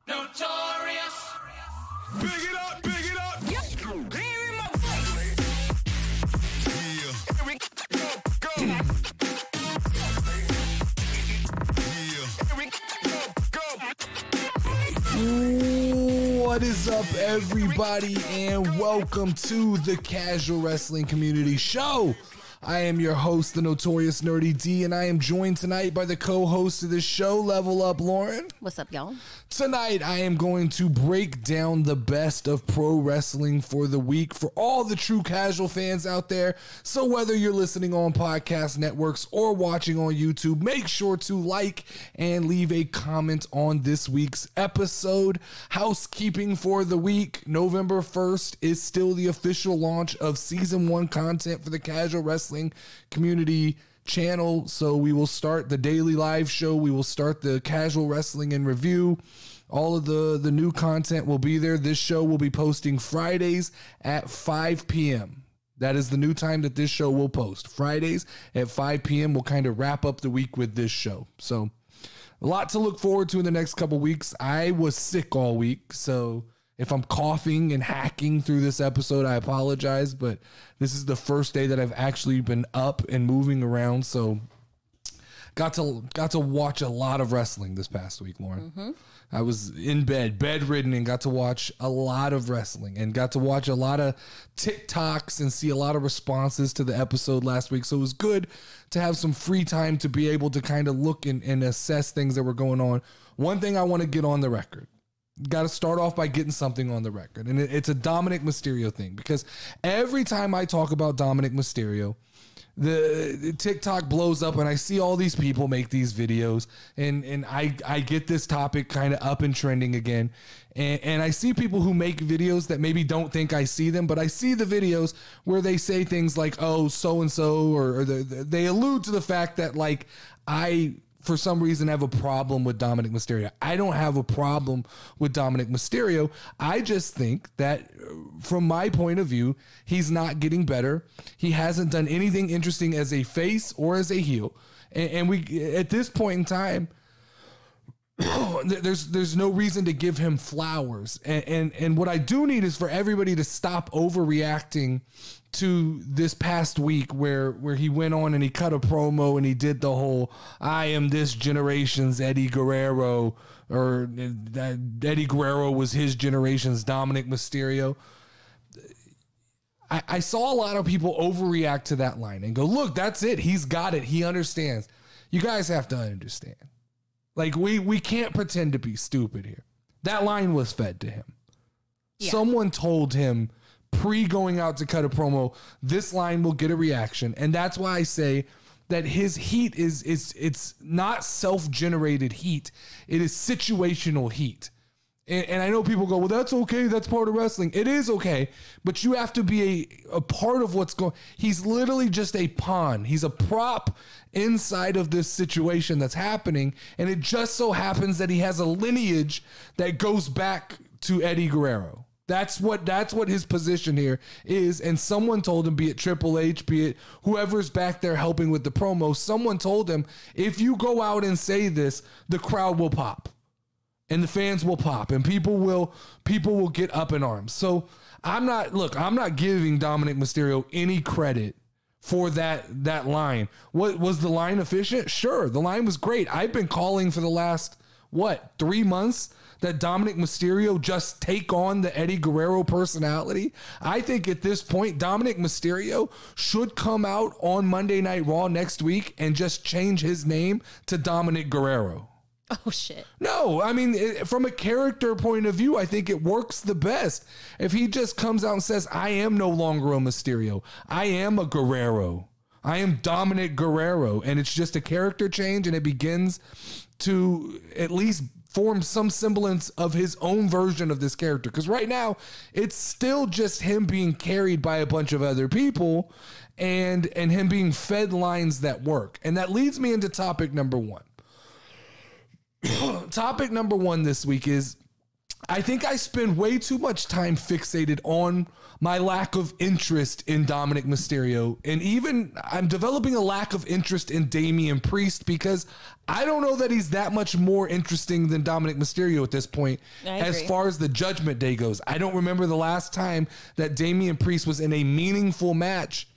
Notorious. Big it up, big it up. Yeah. Here we go. What is up, everybody, and welcome to the Casual Wrestling Community Show. I am your host, the Notorious Nerdy D, and I am joined tonight by the co-host of this show, Level Up Lauren. What's up, y'all? Tonight, I am going to break down the best of pro wrestling for the week for all the true casual fans out there. So whether you're listening on podcast networks or watching on YouTube, make sure to like and leave a comment on this week's episode. Housekeeping for the week, November 1st is still the official launch of Season 1 content for the Casual Wrestling Community channel. So we will start the daily live show. We will start the Casual Wrestling in Review. All of the new content will be there. This show will be posting Fridays at 5 p.m. That is the new time that this show will post. Fridays at 5 p.m. We'll kind of wrap up the week with this show. So a lot to look forward to in the next couple weeks. I was sick all week, so if I'm coughing and hacking through this episode, I apologize, but this is the first day that I've actually been up and moving around, so got to watch a lot of wrestling this past week, Lauren. Mm-hmm. I was in bedridden, and got to watch a lot of wrestling and got to watch a lot of TikToks and see a lot of responses to the episode last week, so it was good to have some free time to be able to kind of look and assess things that were going on. One thing I want to get on the record. Got to start off by getting something on the record. And it's a Dominic Mysterio thing, because every time I talk about Dominic Mysterio, the TikTok blows up and I see all these people make these videos and I get this topic kind of up and trending again. And I see people who make videos that maybe don't think I see them, but I see the videos where they say things like, oh, so-and-so, or they allude to the fact that, like, I, for some reason, have a problem with Dominic Mysterio. I don't have a problem with Dominic Mysterio. I just think that from my point of view, he's not getting better. He hasn't done anything interesting as a face or as a heel. And we, at this point in time, there's no reason to give him flowers. And what I do need is for everybody to stop overreacting to this past week where he went on and he cut a promo and he did the whole I am this generation's Eddie Guerrero, or that Eddie Guerrero was his generation's Dominic Mysterio. I saw a lot of people overreact to that line and go, look, that's it. He's got it. He understands. You guys have to understand. Like, we can't pretend to be stupid here. That line was fed to him. Yeah. Someone told him pre-going out to cut a promo, this line will get a reaction. And that's why I say that his heat it's not self-generated heat. It is situational heat. And I know people go, well, that's okay. That's part of wrestling. It is okay. But you have to be a part of what's going. He's literally just a pawn. He's a prop inside of this situation that's happening. And it just so happens that he has a lineage that goes back to Eddie Guerrero. That's what his position here is. And someone told him, be it Triple H, be it whoever's back there helping with the promo, someone told him, if you go out and say this, the crowd will pop. And the fans will pop, and people will get up in arms. So I'm not giving Dominic Mysterio any credit for that line. What was the line efficient? Sure, the line was great. I've been calling for the last 3 months that Dominic Mysterio just take on the Eddie Guerrero personality. I think at this point, Dominic Mysterio should come out on Monday Night Raw next week and just change his name to Dominic Guerrero. Oh, shit. No, I mean, from a character point of view, I think it works the best. If he just comes out and says, I am no longer a Mysterio. I am a Guerrero. I am Dominic Guerrero. And it's just a character change, and it begins to at least form some semblance of his own version of this character. Because right now, it's still just him being carried by a bunch of other people and him being fed lines that work. And that leads me into topic number one. Topic number one this week is I think I spend way too much time fixated on my lack of interest in Dominic Mysterio. And even I'm developing a lack of interest in Damian Priest because I don't know that he's that much more interesting than Dominic Mysterio at this point as far as the Judgment Day goes. I don't remember the last time that Damian Priest was in a meaningful match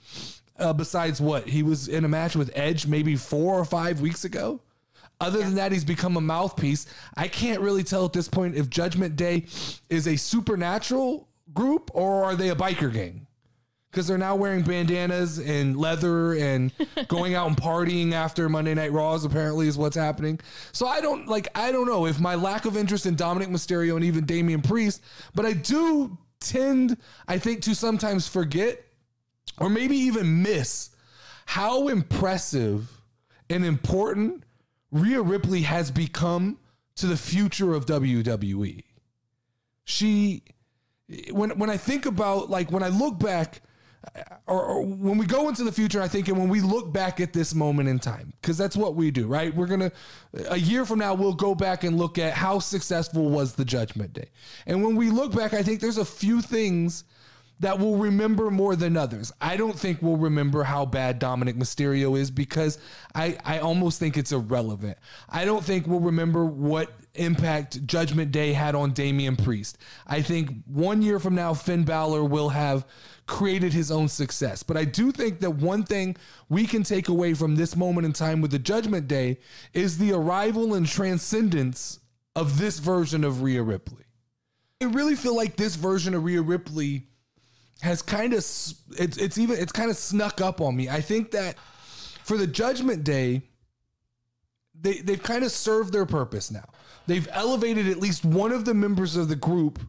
besides what? He was in a match with Edge maybe 4 or 5 weeks ago. Other than that, he's become a mouthpiece. I can't really tell at this point if Judgment Day is a supernatural group or are they a biker gang? Because they're now wearing bandanas and leather and going out and partying after Monday Night Raws apparently is what's happening. So I don't know if my lack of interest in Dominic Mysterio and even Damian Priest, but I do tend, I think, to sometimes forget or maybe even miss how impressive and important Rhea Ripley has become to the future of WWE. When I think about, like, when I look back, or when we go into the future, I think, and when we look back at this moment in time, because that's what we do, right? A year from now, we'll go back and look at how successful was the Judgment Day. And when we look back, I think there's a few things that we'll remember more than others. I don't think we'll remember how bad Dominic Mysterio is because I almost think it's irrelevant. I don't think we'll remember what impact Judgment Day had on Damian Priest. I think 1 year from now, Finn Balor will have created his own success. But I do think that one thing we can take away from this moment in time with the Judgment Day is the arrival and transcendence of this version of Rhea Ripley. I really feel like this version of Rhea Ripley has kind of, it's kind of snuck up on me. I think that for the Judgment Day, they've kind of served their purpose now. They've elevated at least one of the members of the group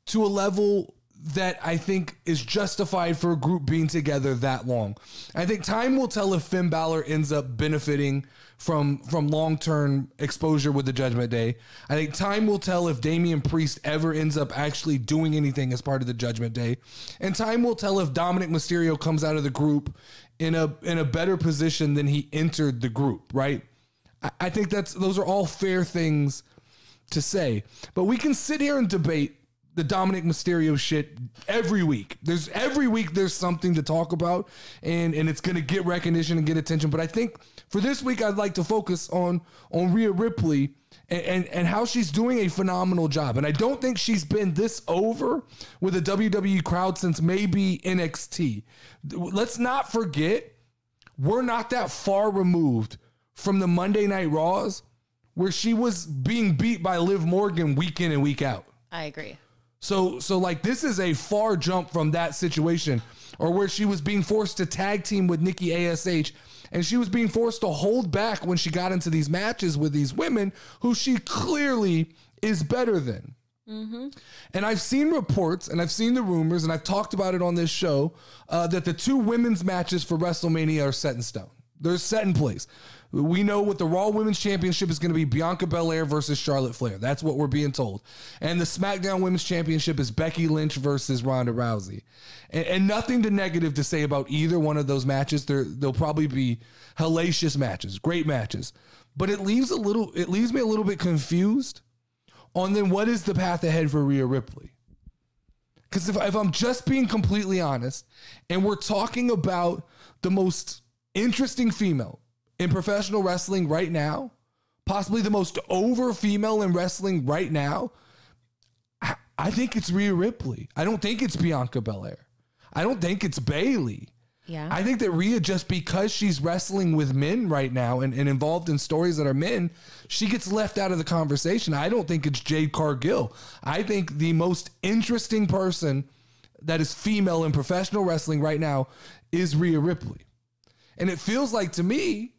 to a level that I think is justified for a group being together that long. I think time will tell if Finn Balor ends up benefiting from long-term exposure with the Judgment Day. I think time will tell if Damian Priest ever ends up actually doing anything as part of the Judgment Day. And time will tell if Dominic Mysterio comes out of the group in a better position than he entered the group, right? I think those are all fair things to say. But we can sit here and debate the Dominic Mysterio shit every week. Every week there's something to talk about, and it's going to get recognition and get attention. But I think for this week, I'd like to focus on Rhea Ripley and how she's doing a phenomenal job. And I don't think she's been this over with the WWE crowd since maybe NXT. Let's not forget, we're not that far removed from the Monday Night Raws where she was being beat by Liv Morgan week in and week out. I agree. So like, this is a far jump from that situation, or where she was being forced to tag team with Nikki ASH, and she was being forced to hold back when she got into these matches with these women who she clearly is better than. Mm-hmm. And I've seen reports and I've seen the rumors, and I've talked about it on this show, that the 2 women's matches for WrestleMania are set in stone. They're set in place. We know what the Raw Women's Championship is going to be: Bianca Belair versus Charlotte Flair. That's what we're being told. And the SmackDown Women's Championship is Becky Lynch versus Ronda Rousey. And nothing negative to say about either one of those matches. They'll probably be hellacious matches, great matches. But it leaves me a little bit confused on then what is the path ahead for Rhea Ripley. Because if I'm just being completely honest, and we're talking about the most interesting female in professional wrestling right now, possibly the most over female in wrestling right now, I think it's Rhea Ripley. I don't think it's Bianca Belair. I don't think it's Bayley. Yeah. I think that Rhea, just because she's wrestling with men right now and involved in stories that are men, she gets left out of the conversation. I don't think it's Jade Cargill. I think the most interesting person that is female in professional wrestling right now is Rhea Ripley. And it feels like to me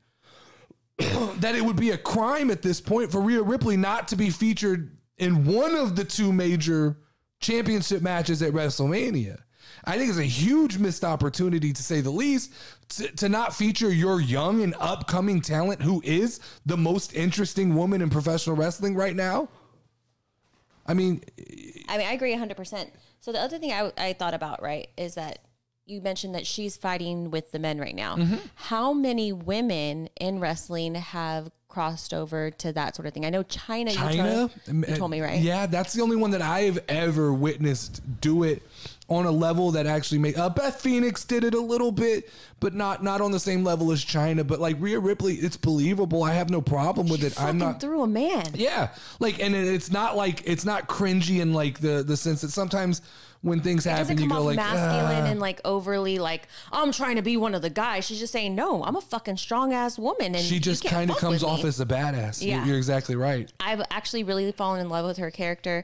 that it would be a crime at this point for Rhea Ripley not to be featured in one of the 2 major championship matches at WrestleMania. I think it's a huge missed opportunity, to say the least, to not feature your young and upcoming talent who is the most interesting woman in professional wrestling right now. I mean, I agree 100%. So the other thing I thought about, right, is that you mentioned that she's fighting with the men right now. Mm-hmm. How many women in wrestling have crossed over to that sort of thing. I know China, you told me, right? Yeah, that's the only one that I've ever witnessed do it on a level that actually made. Beth Phoenix did it a little bit, but not on the same level as China. But like Rhea Ripley, it's believable. I have no problem with it. I'm not through a man. Yeah, like, and it's not cringy in like the sense that sometimes when things happen, you go like masculine and like overly like I'm trying to be one of the guys. She's just saying no. I'm a fucking strong ass woman, and she just kind of comes off as a badass. Yeah. You're exactly right. I've actually really fallen in love with her character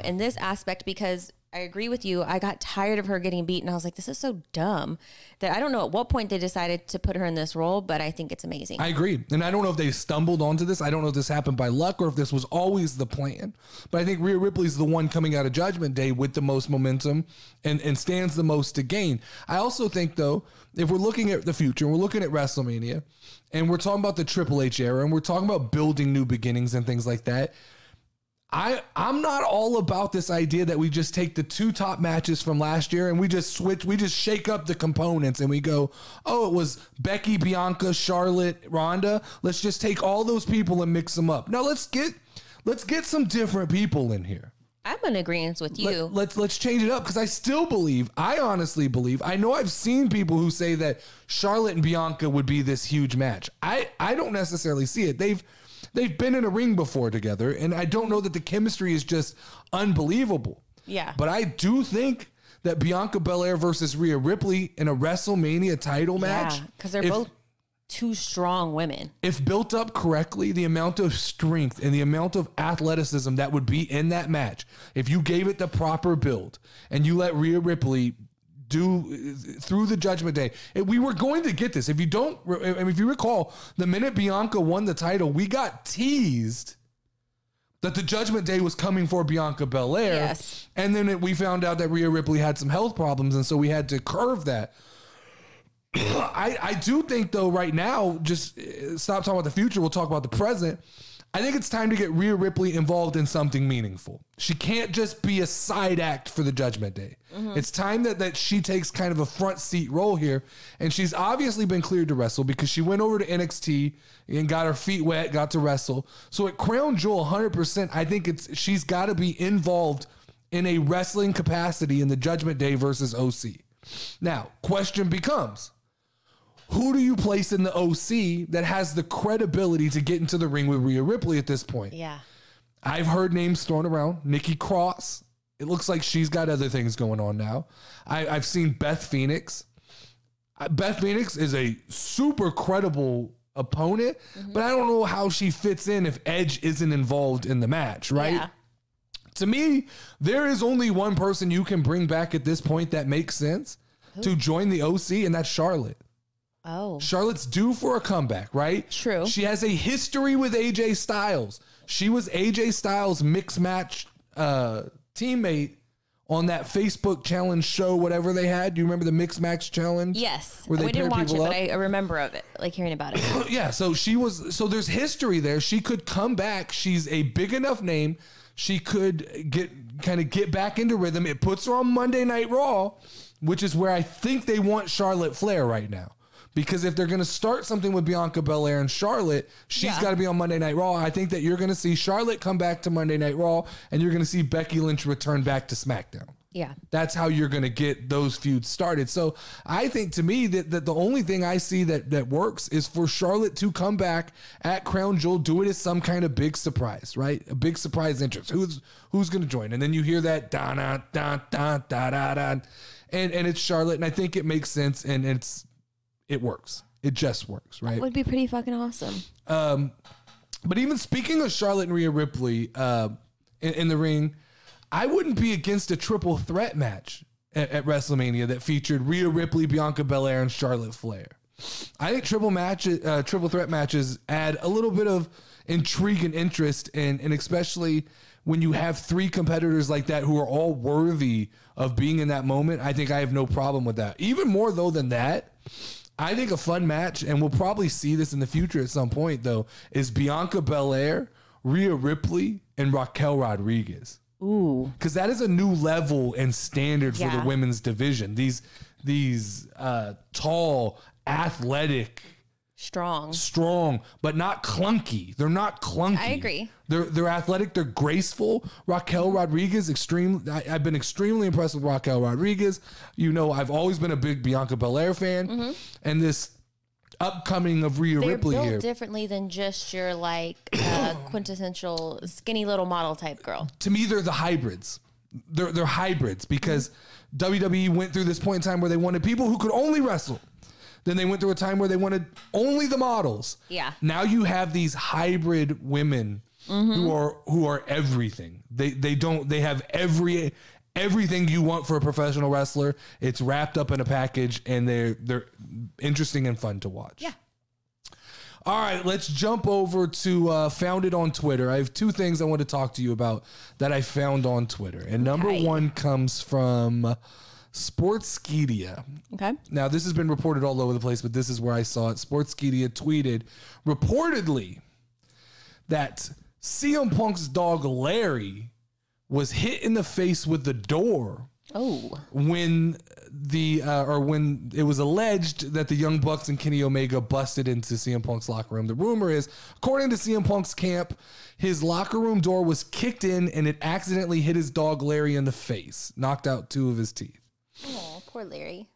in this aspect because I agree with you. I got tired of her getting beaten. I was like, this is so dumb that I don't know at what point they decided to put her in this role, but I think it's amazing. I agree. And I don't know if they stumbled onto this. I don't know if this happened by luck or if this was always the plan. But I think Rhea Ripley's the one coming out of Judgment Day with the most momentum and stands the most to gain. I also think, though, if we're looking at the future, we're looking at WrestleMania, and we're talking about the Triple H era, and we're talking about building new beginnings and things like that, I'm not all about this idea that we just take the two top matches from last year and we just shake up the components and we go, oh, it was Becky, Bianca, Charlotte, Ronda. Let's just take all those people and mix them up. No, let's get some different people in here. I'm in agreement with you. Let's change it up because I honestly believe, I know I've seen people who say that Charlotte and Bianca would be this huge match. I don't necessarily see it. They've been in a ring before together, and I don't know that the chemistry is just unbelievable. Yeah. But I do think that Bianca Belair versus Rhea Ripley in a WrestleMania title match. Because they're both two strong women. If built up correctly, the amount of strength and the amount of athleticism that would be in that match, if you gave it the proper build and you let Rhea Ripley do through the Judgment Day. We were going to get this. If you recall, the minute Bianca won the title, we got teased that the Judgment Day was coming for Bianca Belair. Yes. And then we found out that Rhea Ripley had some health problems, and so we had to curve that. I do think, though, right now, just stop talking about the future. We'll talk about the present. I think it's time to get Rhea Ripley involved in something meaningful. She can't just be a side act for the Judgment Day. Mm-hmm. It's time that she takes kind of a front seat role here. And she's obviously been cleared to wrestle because she went over to NXT and got her feet wet, got to wrestle. So at Crown Jewel, 100%, I think she's got to be involved in a wrestling capacity in the Judgment Day versus OC. Now, question becomes, who do you place in the OC that has the credibility to get into the ring with Rhea Ripley at this point? Yeah. I've heard names thrown around. Nikki Cross. It looks like she's got other things going on now. I've seen Beth Phoenix. Beth Phoenix is a super credible opponent, but I don't know how she fits in if Edge isn't involved in the match, right? Yeah. To me, there is only one person you can bring back at this point that makes sense to join the OC, and that's Charlotte. Oh. Charlotte's due for a comeback, right? True. She has a history with AJ Styles. She was AJ Styles' mixed match teammate on that Facebook challenge show, whatever they had. Do you remember the mixed match challenge? Yes. Where they we didn't watch it, up? but I remember of it, like hearing about it. Yeah, so there's history there. She could come back. She's a big enough name. She could get back into rhythm. It puts her on Monday Night Raw, which is where I think they want Charlotte Flair right now. Because if they're going to start something with Bianca Belair and Charlotte, she's got to be on Monday Night Raw. I think that you're going to see Charlotte come back to Monday Night Raw, and you're going to see Becky Lynch return back to SmackDown. Yeah. That's how you're going to get those feuds started. So I think, to me, that the only thing I see that works is for Charlotte to come back at Crown Jewel, do it as some kind of big surprise, right? A big surprise entrance. Who's going to join? And then you hear that da-da-da-da-da-da, and it's Charlotte, and I think it makes sense, and it works. It just works, right? It would be pretty fucking awesome. But even speaking of Charlotte and Rhea Ripley in the ring, I wouldn't be against a triple threat match at WrestleMania that featured Rhea Ripley, Bianca Belair, and Charlotte Flair. I think triple threat matches add a little bit of intrigue and interest, and especially when you have three competitors like that who are all worthy of being in that moment. I think I have no problem with that. Even more, though, than that, I think a fun match, and we'll probably see this in the future at some point, though, is Bianca Belair, Rhea Ripley, and Raquel Rodriguez. Ooh. Because that is a new level and standard for the women's division. These tall, athletic strong, but not clunky. They're not clunky. I agree. They're athletic. They're graceful. Raquel Rodriguez, I've been extremely impressed with Raquel Rodriguez. You know, I've always been a big Bianca Belair fan, and this upcoming of Rhea Ripley built here differently than just your like quintessential skinny little model type girl. To me, they're the hybrids. They're hybrids because WWE went through this point in time where they wanted people who could only wrestle. Then they went through a time where they wanted only the models. Yeah. Now you have these hybrid women who are everything. They have everything you want for a professional wrestler. It's wrapped up in a package, and they're interesting and fun to watch. Yeah. All right, let's jump over to Found It on Twitter. I have two things I want to talk to you about that I found on Twitter. And number one comes from Sportskeeda. Okay. Now, this has been reported all over the place, but this is where I saw it. Sportskeeda tweeted, reportedly, that CM Punk's dog Larry was hit in the face with the door. Oh. When when it was alleged that the Young Bucks and Kenny Omega busted into CM Punk's locker room. The rumor is, according to CM Punk's camp, his locker room door was kicked in and it accidentally hit his dog Larry in the face, knocked out 2 of his teeth. Oh, poor Larry.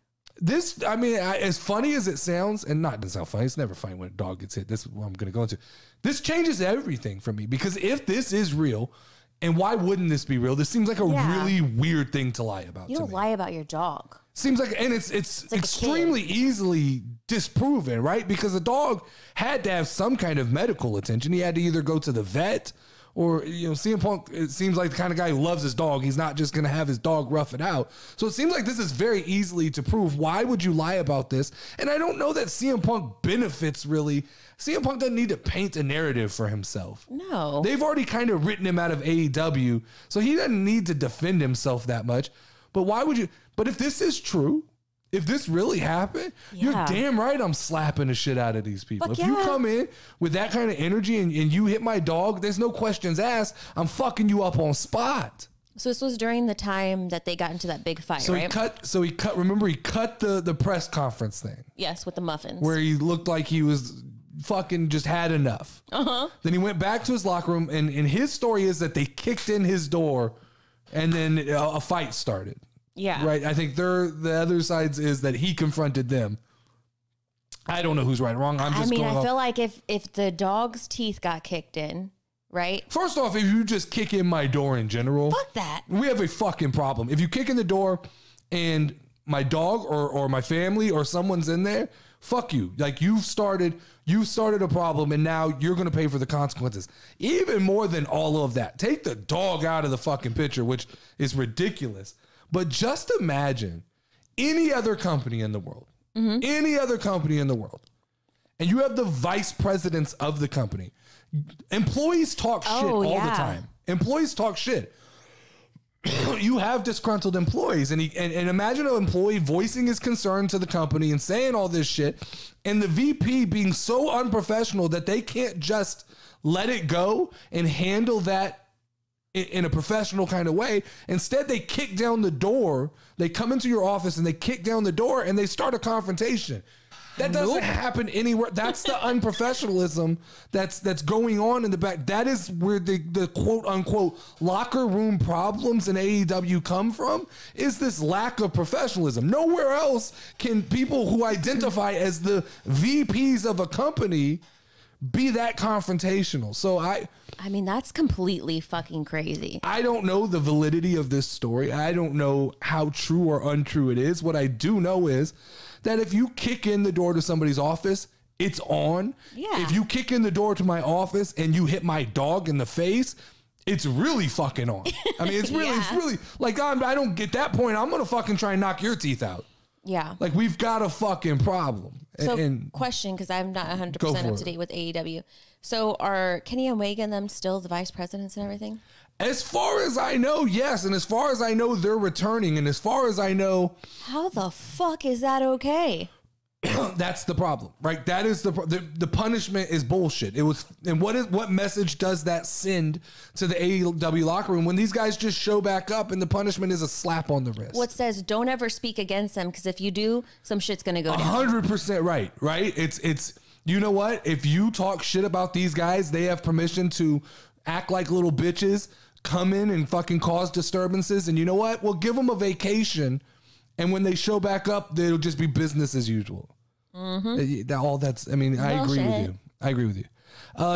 This, I mean, as funny as it sounds, and not doesn't sound funny, it's never funny when a dog gets hit. This is what I'm going to go into. This changes everything for me, because if this is real, and why wouldn't this be real? This seems like a really weird thing to lie about. You don't lie about your dog. Seems like, and it's like extremely easily disproven, right? Because the dog had to have some kind of medical attention. He had to either go to the vet, or, you know, CM Punk, it seems like the kind of guy who loves his dog. He's not just going to have his dog rough it out. So it seems like this is very easily to prove. Why would you lie about this? And I don't know that CM Punk benefits, really. CM Punk doesn't need to paint a narrative for himself. No. They've already kind of written him out of AEW, so he doesn't need to defend himself that much. But why would you? But if this is true, if this really happened, you're damn right I'm slapping the shit out of these people. If you come in with that kind of energy and you hit my dog, there's no questions asked. I'm fucking you up on spot. So this was during the time that they got into that big fight, right? He cut, remember, he cut the press conference thing. Yes, with the muffins. Where he looked like he was fucking just had enough. Then he went back to his locker room, and his story is that they kicked in his door and then a fight started. Yeah. Right. I think the other sides is that he confronted them. I don't know who's right or wrong. I feel like if the dog's teeth got kicked in, right? First off, if you just kick in my door in general, fuck that. We have a fucking problem. If you kick in the door and my dog or my family or someone's in there, fuck you. Like, you started a problem, and now you're going to pay for the consequences. Even more than all of that, take the dog out of the fucking picture, which is ridiculous. But just imagine any other company in the world, and you have the vice presidents of the company. Employees talk shit all the time. Employees talk shit. You have disgruntled employees, and imagine an employee voicing his concern to the company and saying all this shit, and the VP being so unprofessional that they can't just let it go and handle that in a professional kind of way. Instead, they kick down the door. They come into your office and they kick down the door and they start a confrontation. That doesn't happen anywhere. That's the unprofessionalism that's going on in the back. That is where the quote unquote locker room problems in AEW come from, is this lack of professionalism. Nowhere else can people who identify as the VPs of a company be that confrontational. So I mean, that's completely fucking crazy. I don't know the validity of this story. I don't know how true or untrue it is. What I do know is that if you kick in the door to somebody's office, it's on. Yeah. If you kick in the door to my office and you hit my dog in the face, it's really fucking on. I mean, it's really like, I don't get that point. I'm going to fucking try and knock your teeth out. Yeah. Like, we've got a fucking problem. So, question, because I'm not 100% up to date with AEW. So, are Kenny Omega and them still the vice presidents and everything? As far as I know, yes. And as far as I know, they're returning. And as far as I know... How the fuck is that okay? That's the problem, right? That is the punishment is bullshit. It was, and what message does that send to the AEW locker room when these guys just show back up and the punishment is a slap on the wrist? What says don't ever speak against them, because if you do, some shit's gonna go down. 100% right? It's you know what? If you talk shit about these guys, they have permission to act like little bitches, come in and fucking cause disturbances. And you know what? We'll give them a vacation. And when they show back up, it'll just be business as usual. Mm-hmm. I agree with you.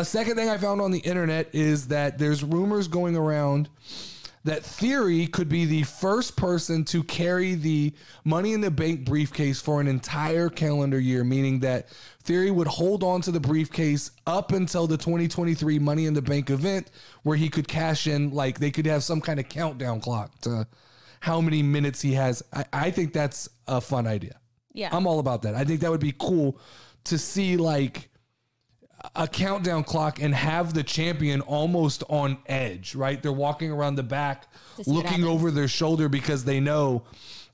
Second thing I found on the internet is that there's rumors going around that Theory could be the first person to carry the Money in the Bank briefcase for an entire calendar year, meaning that Theory would hold on to the briefcase up until the 2023 Money in the Bank event, where he could cash in, like they could have some kind of countdown clock to how many minutes he has. I think that's a fun idea. Yeah. I'm all about that. I think that would be cool to see like a countdown clock and have the champion almost on edge, right? They're walking around the back, looking over their shoulder because they know.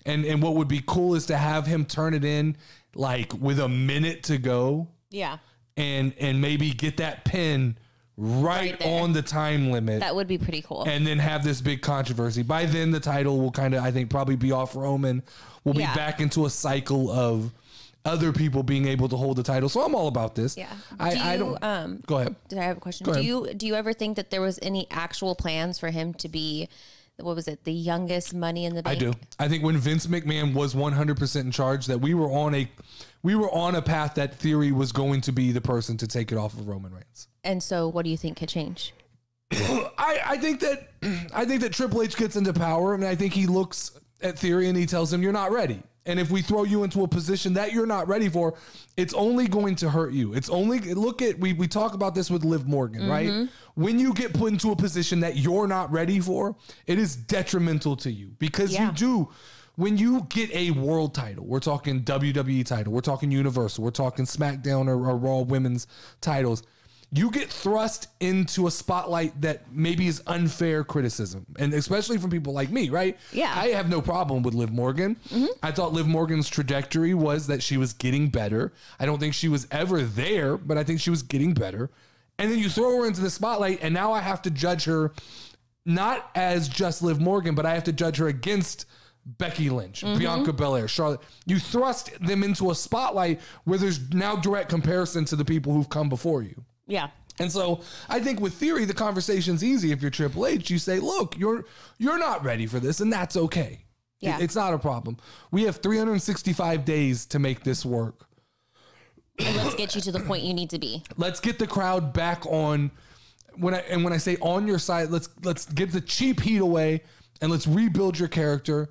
And what would be cool is to have him turn it in like with a minute to go. Yeah. And maybe get that pin right on the time limit. That would be pretty cool. And then have this big controversy. By then the title will kind of, I think, probably be off Roman. We'll be back into a cycle of other people being able to hold the title. So I'm all about this. Yeah. I don't go ahead. Did I have a question? Go ahead. Do you ever think that there was any actual plans for him to be, what was it, the youngest Money in the Bank? I do. I think when Vince McMahon was 100% in charge, that we were on a path that Theory was going to be the person to take it off of Roman Reigns. And so what do you think could change? I think that Triple H gets into power, and I think he looks at Theory and he tells him, you're not ready. And if we throw you into a position that you're not ready for, it's only going to hurt you. It's only, we talk about this with Liv Morgan, right? When you get put into a position that you're not ready for, it is detrimental to you because you do. When you get a world title, we're talking WWE title, we're talking Universal, we're talking SmackDown or Raw women's titles, you get thrust into a spotlight that maybe is unfair criticism. And especially from people like me, right? Yeah. I have no problem with Liv Morgan. I thought Liv Morgan's trajectory was that she was getting better. I don't think she was ever there, but I think she was getting better. And then you throw her into the spotlight, and now I have to judge her not as just Liv Morgan, but I have to judge her against Becky Lynch, Bianca Belair, Charlotte. You thrust them into a spotlight where there's now direct comparison to the people who've come before you. Yeah. And so I think with Theory, the conversation's easy. If you're Triple H, you say, look, you're not ready for this, and that's okay. Yeah. It's not a problem. We have 365 days to make this work. And let's get you to the point you need to be. Let's get the crowd back on. When I say on your side, let's get the cheap heat away and let's rebuild your character.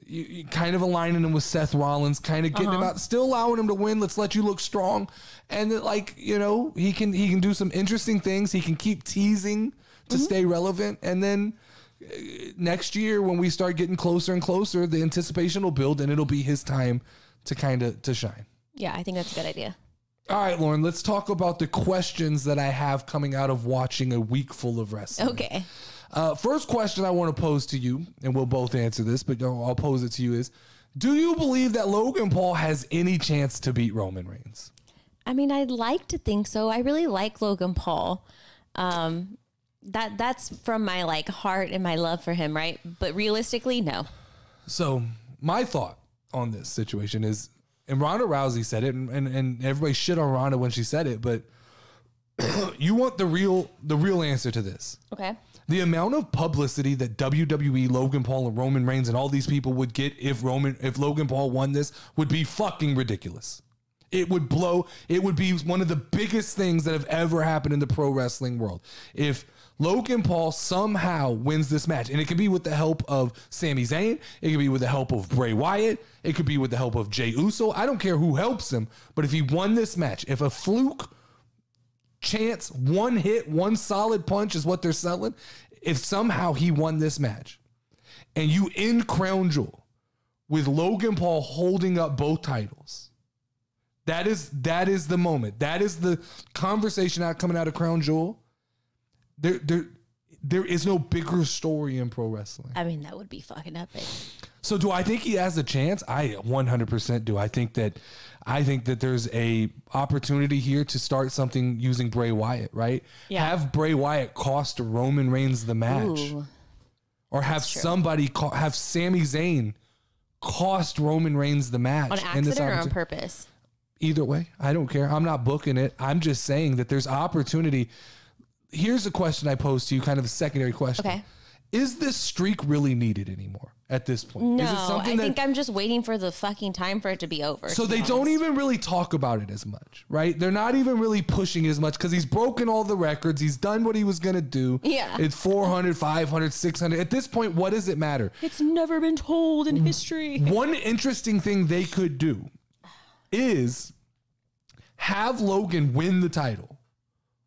You kind of aligning him with Seth Rollins, kind of getting him out, still allowing him to win. Let's let you look strong. And that, like, you know, he can do some interesting things. He can keep teasing to stay relevant. And then next year, when we start getting closer and closer, the anticipation will build and it'll be his time to shine. Yeah, I think that's a good idea. All right, Lauren, let's talk about the questions that I have coming out of watching a week full of wrestling. Okay. First question I want to pose to you, and we'll both answer this, but I'll pose it to you is, do you believe that Logan Paul has any chance to beat Roman Reigns? I mean, I'd like to think so. I really like Logan Paul. That's from my like heart and my love for him, right? But realistically, no. So my thought on this situation is, and Ronda Rousey said it, and everybody shit on Ronda when she said it, but you want the real answer to this. Okay. The amount of publicity that WWE, Logan Paul, and Roman Reigns and all these people would get if Logan Paul won this would be fucking ridiculous. It would be one of the biggest things that have ever happened in the pro wrestling world. If Logan Paul somehow wins this match, and it can be with the help of Sami Zayn, it could be with the help of Bray Wyatt, it could be with the help of Jey Uso. I don't care who helps him, but if he won this match, if a fluke chance, one hit, one solid punch is what they're selling, if somehow he won this match and you end Crown Jewel with Logan Paul holding up both titles, that is the moment. That is the conversation coming out of Crown Jewel. There is no bigger story in pro wrestling. I mean, that would be fucking epic. So do I think he has a chance? I 100% do. I think that there's a opportunity here to start something using Bray Wyatt, right? Yeah. Have Bray Wyatt cost Roman Reigns the match. Ooh, or have somebody have Sami Zayn cost Roman Reigns the match. On accident or on purpose? Either way, I don't care. I'm not booking it. I'm just saying that there's opportunity. Here's a question I pose to you, kind of a secondary question. Okay. Is this streak really needed anymore at this point? No, Is it something I think I'm just waiting for the fucking time for it to be over. So they don't even really talk about it as much, right? They're not even really pushing as much because he's broken all the records. He's done what he was going to do. Yeah. It's 400, 500, 600. At this point, what does it matter? It's never been told in history. One interesting thing they could do is have Logan win the title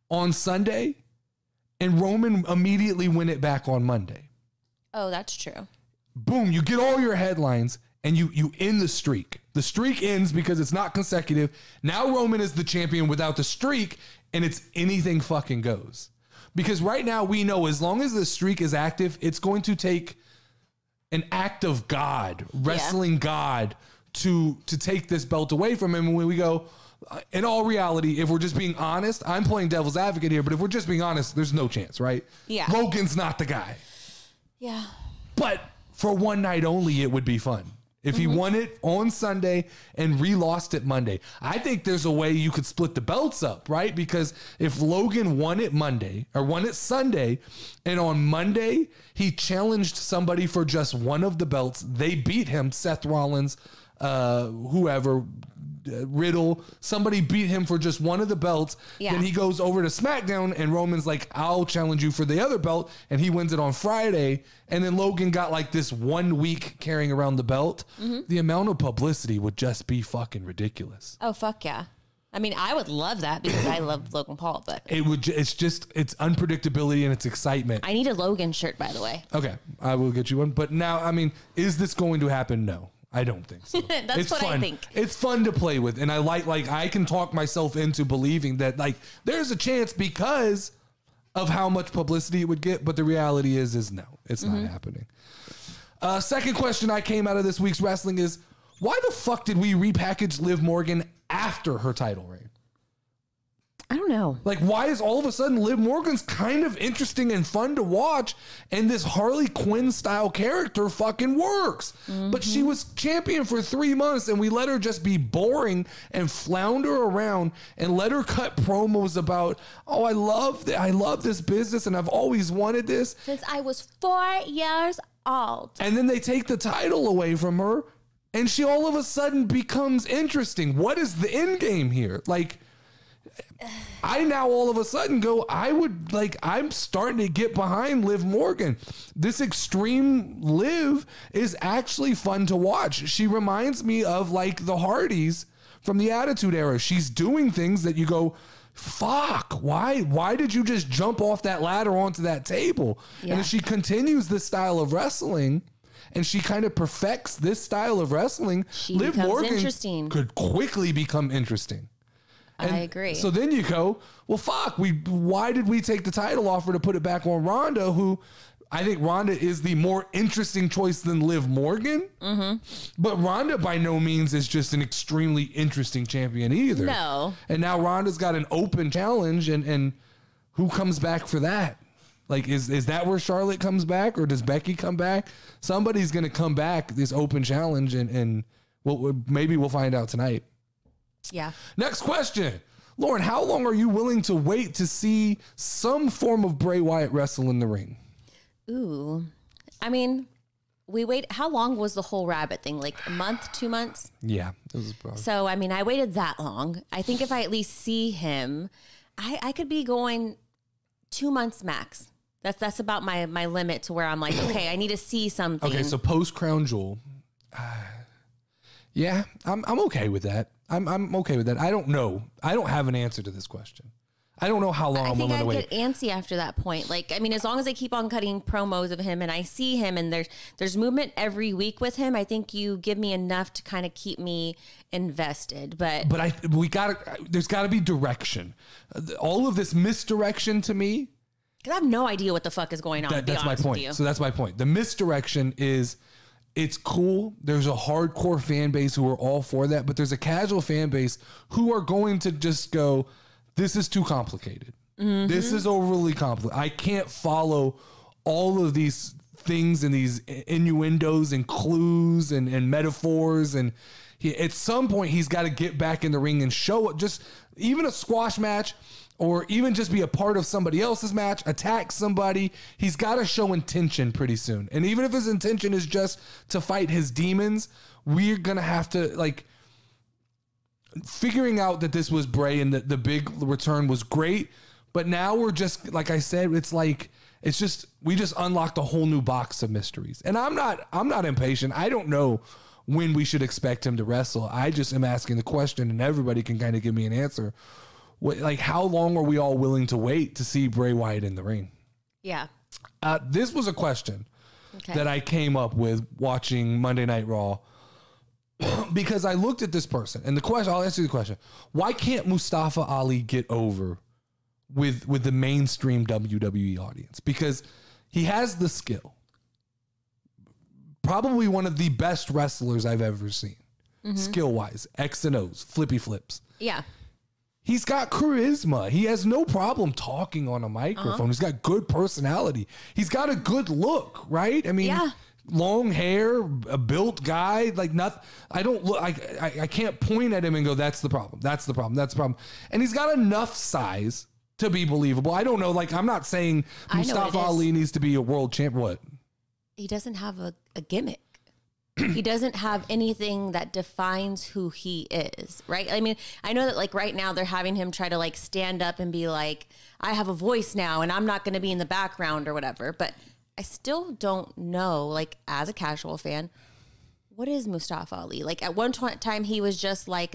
on Sunday and Roman immediately win it back on Monday. Oh, that's true. Boom, you get all your headlines and you end the streak. The streak ends because it's not consecutive. Now Roman is the champion without the streak, and it's anything fucking goes. Because right now we know as long as the streak is active, it's going to take an act of God, wrestling God, to take this belt away from him. And when we go, in all reality, if we're just being honest, I'm playing devil's advocate here, but if we're just being honest, there's no chance, right? Yeah. Logan's not the guy. Yeah. But for one night only, it would be fun. If he won it on Sunday and re-lost it Monday. I think there's a way you could split the belts up, right? Because if Logan won it Monday or won it Sunday, and on Monday, he challenged somebody for just one of the belts, they beat him, Seth Rollins, whoever, Riddle, somebody beat him for just one of the belts. Yeah. Then he goes over to SmackDown and Roman's like, I'll challenge you for the other belt. And he wins it on Friday. And then Logan got like this 1 week carrying around the belt. The amount of publicity would just be fucking ridiculous. Oh, fuck yeah. I mean, I would love that because I love Logan Paul, but It would, it's unpredictability and it's excitement. I need a Logan shirt, by the way. Okay. I will get you one. But now, I mean, is this going to happen? No. I don't think so. That's it's what fun. I think. It's fun to play with. And I like I can talk myself into believing that like there's a chance because of how much publicity it would get. But the reality is no, it's not happening. Second question I came out of this week's wrestling is why the fuck did we repackage Liv Morgan after her title reign? I don't know. Like, why is all of a sudden Liv Morgan's kind of interesting and fun to watch, and this Harley Quinn style character fucking works? But she was champion for 3 months, and we let her just be boring and flounder around and let her cut promos about, oh, I love this business, and I've always wanted this. Since I was 4 years old. And then they take the title away from her, and she all of a sudden becomes interesting. What is the end game here? Like, I now all of a sudden go, I'm starting to get behind Liv Morgan. This extreme Liv is actually fun to watch. She reminds me of like the Hardys from the Attitude Era. She's doing things that you go, fuck, why did you just jump off that ladder onto that table? Yeah. And if she continues this style of wrestling and she kind of perfects this style of wrestling, Liv Morgan could quickly become interesting. And I agree. So then you go, well, fuck, why did we take the title offer to put it back on Ronda, who I think Ronda is the more interesting choice than Liv Morgan. But Ronda by no means is just an extremely interesting champion either. No. And now Ronda's got an open challenge, and who comes back for that? Like, is that where Charlotte comes back, or does Becky come back? Somebody's going to come back this open challenge, and maybe we'll find out tonight. Yeah. Next question. Lauren, how long are you willing to wait to see some form of Bray Wyatt wrestle in the ring? Ooh. I mean, how long was the whole rabbit thing? Like a month, 2 months? Yeah. It was probably. So, I mean, I waited that long. I think if I at least see him, I could be going 2 months max. That's about my limit to where I'm like, okay, I need to see something. Okay, so post Crown Jewel. Yeah, I'm okay with that. I'm okay with that. I don't know. I don't have an answer to this question. I don't know how long I'm willing to wait. I think I'd get antsy after that point. Like, I mean, as long as they keep on cutting promos of him and I see him and there's movement every week with him, I think you give me enough to kind of keep me invested. But there's got to be direction. All of this misdirection to me. Because I have no idea what the fuck is going on. That's my point. So that's my point. The misdirection is, it's cool. There's a hardcore fan base who are all for that, but there's a casual fan base who are going to just go, this is too complicated. This is overly complicated. I can't follow all of these things and these innuendos and clues and metaphors. And at some point, he's got to get back in the ring and show it. Just even a squash match, or even just be a part of somebody else's match, attack somebody. He's got to show intention pretty soon. And even if his intention is just to fight his demons, we're going to have to, like, figuring out that this was Bray and that the big return was great. But now we're just, like I said, we just unlocked a whole new box of mysteries. And I'm not impatient. I don't know when we should expect him to wrestle. I just am asking the question, and everybody can kind of give me an answer. Like, how long are we all willing to wait to see Bray Wyatt in the ring? Yeah. This was a question that I came up with watching Monday Night Raw, because I looked at this person, and I'll answer the question. Why can't Mustafa Ali get over with the mainstream WWE audience? Because he has the skill. Probably one of the best wrestlers I've ever seen. Skill-wise. X and O's, flippy flips. Yeah. He's got charisma. He has no problem talking on a microphone. He's got good personality. He's got a good look, right? I mean, long hair, a built guy, like nothing. I can't point at him and go, that's the problem. That's the problem. That's the problem. And he's got enough size to be believable. I don't know. Like, I'm not saying Mustafa Ali needs to be a world champ. What? He doesn't have a gimmick. He doesn't have anything that defines who he is, right? I mean, I know that, like, right now they're having him try to, like, stand up and be like, I have a voice now and I'm not going to be in the background or whatever. But I still don't know, like, as a casual fan, what is Mustafa Ali? Like, at one time he was just like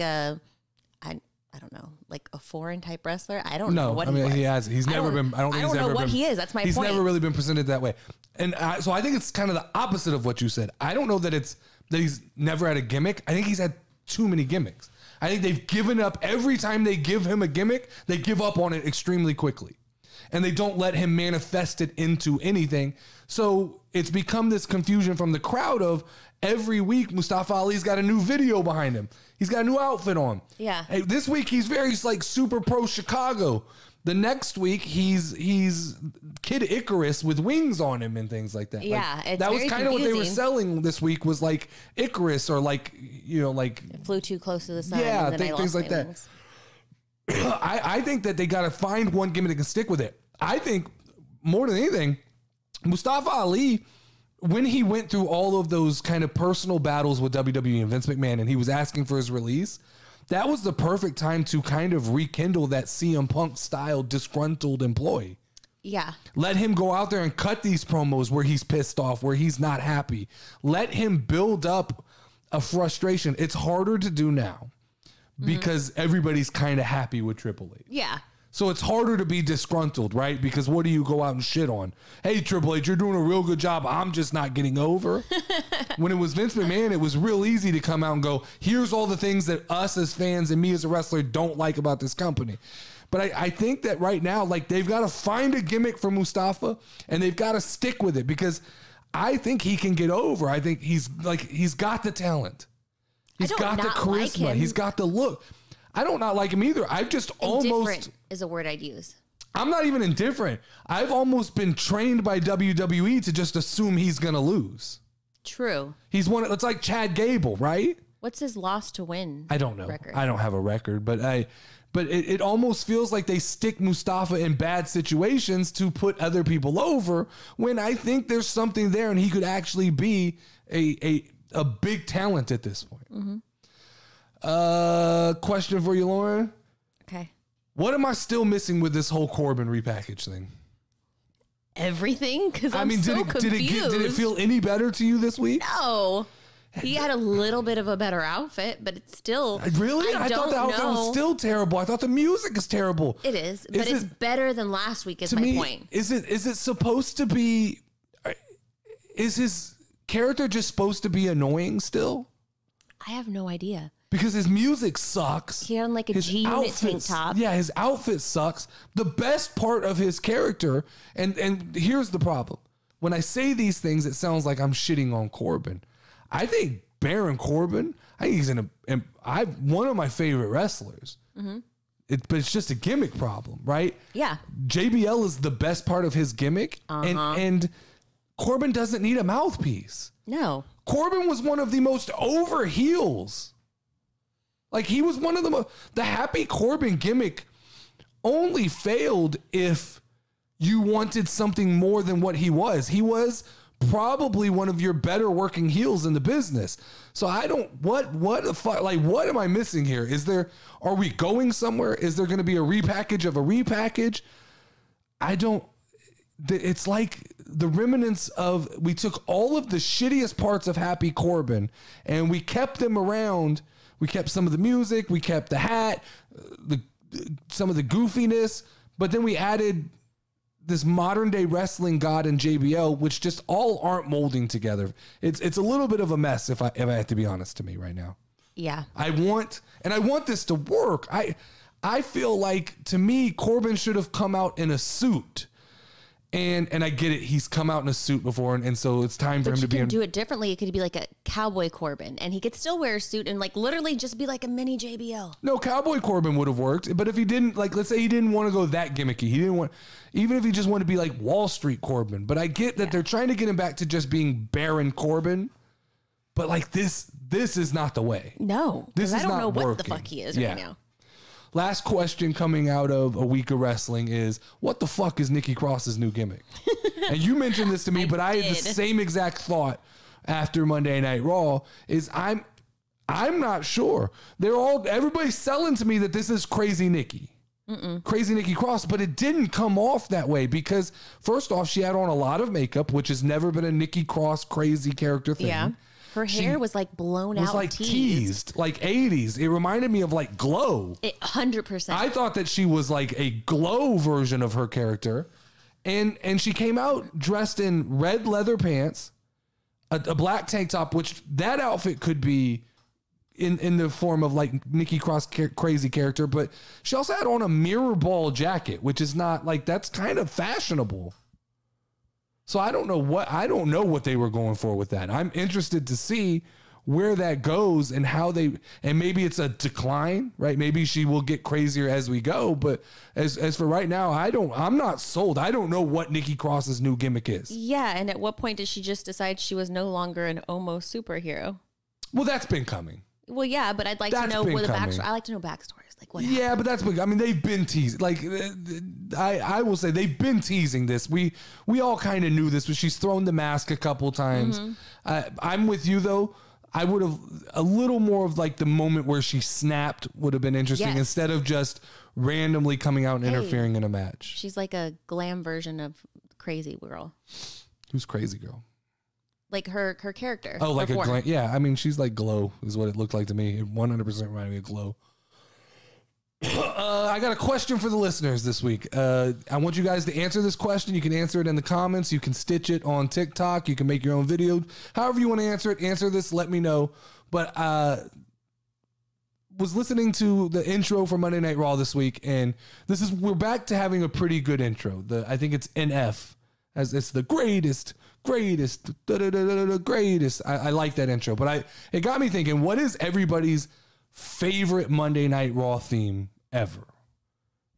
I don't know, like a foreign type wrestler. I don't know what he was. He's never been. I don't know what he is. That's my point. He's never really been presented that way. And so I think it's kind of the opposite of what you said. I don't know that he's never had a gimmick. I think he's had too many gimmicks. I think they've given up every time they give him a gimmick. They give up on it extremely quickly, and they don't let him manifest it into anything. So it's become this confusion from the crowd of every week Mustafa Ali's got a new video behind him. He's got a new outfit on. Yeah. Hey, this week he's very, like, super pro Chicago. The next week he's Kid Icarus with wings on him and things like that. Yeah, like, that was kind of what they were selling this week, was like Icarus, or like, you know, like it flew too close to the sun. Yeah, and then things like that. I think that they got to find one gimmick and stick with it. I think more than anything, Mustafa Ali, when he went through all of those kind of personal battles with WWE and Vince McMahon, and he was asking for his release, that was the perfect time to kind of rekindle that CM Punk style disgruntled employee. Yeah. Let him go out there and cut these promos where he's pissed off, where he's not happy. Let him build up a frustration. It's harder to do now because everybody's kind of happy with Triple H. Yeah. So it's harder to be disgruntled, right? Because what do you go out and shit on? Hey, Triple H, you're doing a real good job. I'm just not getting over. When it was Vince McMahon, it was real easy to come out and go, here's all the things that us as fans and me as a wrestler don't like about this company. But I think that right now, like, they've got to find a gimmick for Mustafa, and they've got to stick with it, because I think he can get over. I think he's got the talent. He's got the charisma. Like, he's got the look. I don't not like him either. I've just almost is a word I'd use. I'm not even indifferent. I've almost been trained by WWE to just assume he's going to lose. True. He's one. It's like Chad Gable, right? What's his loss to win? I don't know. Record? I don't have a record, but it almost feels like they stick Mustafa in bad situations to put other people over, when I think there's something there and he could actually be a big talent at this point. Question for you, Lauren. Okay. What am I still missing with this whole Corbin repackage thing? Everything? Because I'm so confused. Did it feel any better to you this week? No. He had a little bit of a better outfit, but it's still... Really? I thought the outfit was still terrible. I thought the music is terrible. It is, but it's better than last week is my point. Is it supposed to be... Is his character just supposed to be annoying still? I have no idea. Because his music sucks. He had like a G-Unit tank top. Yeah, his outfit sucks. The best part of his character, and here's the problem. When I say these things, it sounds like I'm shitting on Corbin. I think Baron Corbin, I think he's one of my favorite wrestlers. But it's just a gimmick problem, right? Yeah. JBL is the best part of his gimmick. And Corbin doesn't need a mouthpiece. No. Corbin was one of the most over heels. Like, he was one of the Happy Corbin gimmick only failed if you wanted something more than what he was. He was probably one of your better working heels in the business. So I don't, what the fuck, like, what am I missing here? Are we going somewhere? Is there going to be a repackage of a repackage? It's like the remnants of, we took all of the shittiest parts of Happy Corbin and we kept them around. We kept some of the music, we kept the hat, some of the goofiness, but then we added this modern day wrestling god in JBL, which just all aren't molding together. It's a little bit of a mess if I have to be honest to me right now. Yeah. I want this to work. I feel like, to me, Corbin should have come out in a suit. And I get it. He's come out in a suit before, and so it's time for him to be. Do it differently. It could be like a cowboy Corbin, and he could still wear a suit and like literally just be like a mini JBL. No, cowboy Corbin would have worked, but if he didn't, like, let's say he didn't want to go that gimmicky, he didn't want, even if he just wanted to be like Wall Street Corbin. But I get that they're trying to get him back to just being Baron Corbin, but like this is not the way. No, this is I don't not know what working. the fuck he is right now. Last question coming out of a week of wrestling is, what the fuck is Nikki Cross's new gimmick? And you mentioned this to me, but I had the same exact thought after Monday Night Raw. Is I'm not sure. Everybody's selling to me that this is Crazy Nikki. Crazy Nikki Cross, but it didn't come off that way because, first off, she had on a lot of makeup, which has never been a Nikki Cross crazy character thing. Yeah. Her hair was like blown out, like teased, like 80s. It reminded me of like Glow. 100%. I thought that she was like a Glow version of her character. And she came out dressed in red leather pants, a black tank top, which that outfit could be in the form of like Nikki Cross crazy character. But she also had on a mirror ball jacket, which is not like, that's kind of fashionable. So I don't know what they were going for with that. I'm interested to see where that goes and how and maybe it's a decline, right? Maybe she will get crazier as we go. But as for right now, I'm not sold. I don't know what Nikki Cross's new gimmick is. Yeah. And at what point did she just decide she was no longer an almost superhero? Well, that's been coming. Well, yeah, but I'd like to know where the backstory. I like to know backstories. Like what happened? Yeah, but that's been. I mean, they've been teasing. Like, I will say they've been teasing this. We all kind of knew this, but she's thrown the mask a couple times. I'm with you though. I would have a little more of like the moment where she snapped would have been interesting instead of just randomly coming out and interfering in a match. She's like a glam version of Crazy Girl. Who's Crazy Girl? Like her character. Oh, like a glam. Yeah, I mean, she's like Glow is what it looked like to me. It 100% reminded me of Glow. I got a question for the listeners this week. I want you guys to answer this question. You can answer it in the comments. You can stitch it on TikTok. You can make your own video. However you want to answer it, answer this. Let me know. But was listening to the intro for Monday Night Raw this week, and we're back to having a pretty good intro. I think it's NF, as it's the greatest. I like that intro, but it got me thinking, what is everybody's favorite Monday Night Raw theme ever?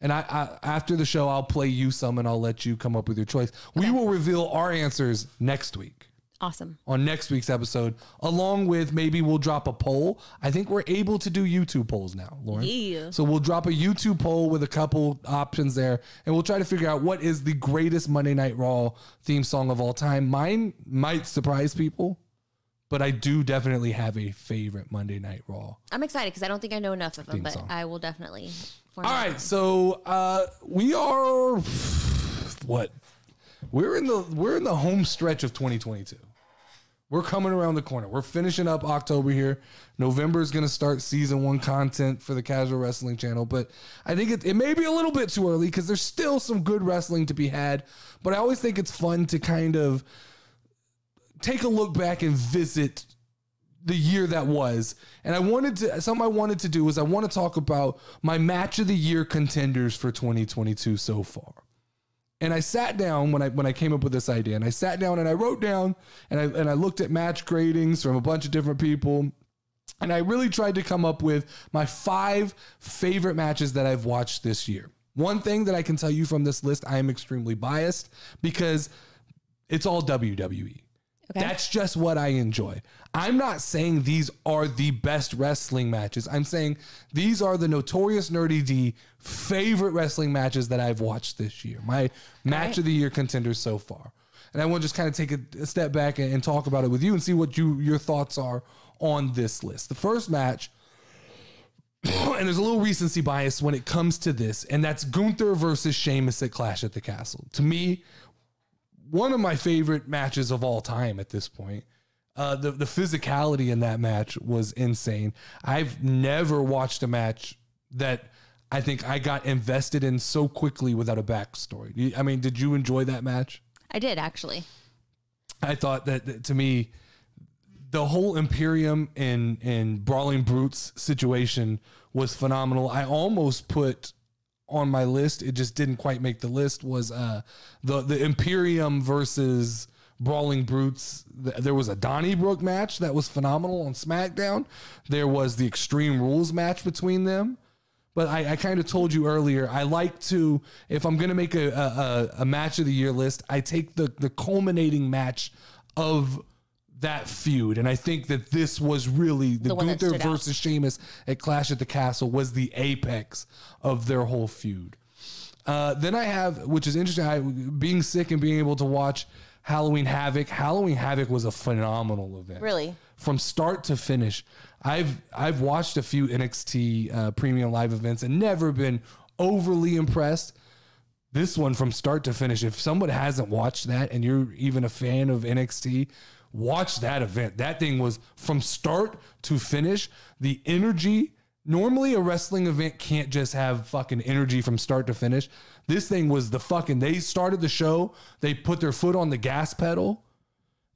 And I after the show, I'll play you some and I'll let you come up with your choice. Okay. We will reveal our answers next week. Awesome. On next week's episode, along with maybe we'll drop a poll. I think we're able to do YouTube polls now, Lauren. Yeah. So we'll drop a YouTube poll with a couple options there, and we'll try to figure out what is the greatest Monday Night Raw theme song of all time. Mine might surprise people, but I do definitely have a favorite Monday Night Raw. I'm excited because I don't think I know enough of them, but song. I will definitely. All right, so we are what? We're in the home stretch of 2022. We're coming around the corner. We're finishing up October here. November is going to start season 1 content for the Casual Wrestling Channel, but I think it may be a little bit too early because there's still some good wrestling to be had. But I always think it's fun to kind of take a look back and visit the year that was. And something I wanted to do is I want to talk about my match of the year contenders for 2022 so far. And I sat down when I came up with this idea, and I sat down and I wrote down and I looked at match gradings from a bunch of different people, and I really tried to come up with my 5 favorite matches that I've watched this year. One thing that I can tell you from this list, I am extremely biased because It's all WWE. Okay. That's just what I enjoy. I'm not saying these are the best wrestling matches. I'm saying these are the Notorious Nerdy D favorite wrestling matches that I've watched this year. My match of the year contenders so far. And I want to just kind of take a step back and talk about it with you and see what your thoughts are on this list. The first match, and there's a little recency bias when it comes to this, and that's Gunther versus Sheamus at Clash at the Castle. To me, one of my favorite matches of all time at this point. The physicality in that match was insane. I've never watched a match that I think I got invested in so quickly without a backstory. I mean, did you enjoy that match? I did, actually. I thought that to me, the whole Imperium and Brawling Brutes situation was phenomenal. I almost put on my list, it just didn't quite make the list, was the Imperium versus Brawling Brutes. There was a Donnybrook match that was phenomenal on SmackDown. There was the Extreme Rules match between them. But I kind of told you earlier, I like to, if I'm going to make a match of the year list, I take the culminating match of that feud. And I think that this was really the Gunther versus Sheamus at Clash at the Castle was the apex of their whole feud. Then I have, which is interesting, being sick and being able to watch Halloween Havoc. Halloween Havoc was a phenomenal event. Really? From start to finish. I've watched a few NXT premium live events and never been overly impressed. This one from start to finish, if someone hasn't watched that and you're even a fan of NXT, watch that event. That thing was from start to finish. The energy, normally a wrestling event can't just have fucking energy from start to finish. This thing was they started the show, they put their foot on the gas pedal,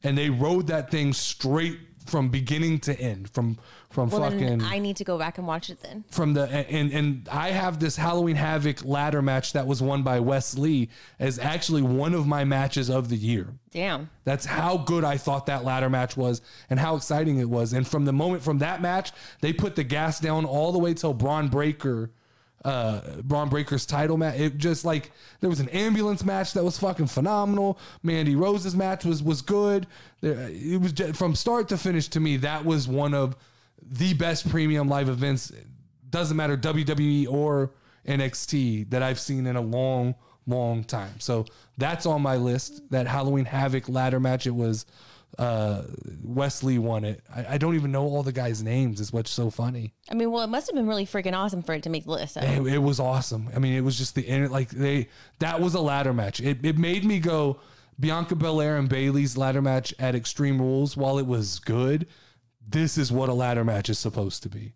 and they rode that thing straight from beginning to end. Then I need to go back and watch it then. And I have this Halloween Havoc ladder match that was won by Wes Lee as actually one of my matches of the year. Damn. That's how good I thought that ladder match was and how exciting it was. And from that match, they put the gas down all the way till Braun Breaker's title match. It just like, there was an ambulance match that was fucking phenomenal. Mandy Rose's match was good. It was just, from start to finish, to me, that was one of the best premium live events. Doesn't matter WWE or NXT that I've seen in a long, long time. So that's on my list. That Halloween Havoc ladder match. It was Wesley won it. I don't even know all the guys' names, is what's so funny. I mean, well, it must have been really freaking awesome for it to make the list. It was awesome. I mean, it was just that was a ladder match. It made me go, Bianca Belair and Bayley's ladder match at Extreme Rules, while it was good, this is what a ladder match is supposed to be.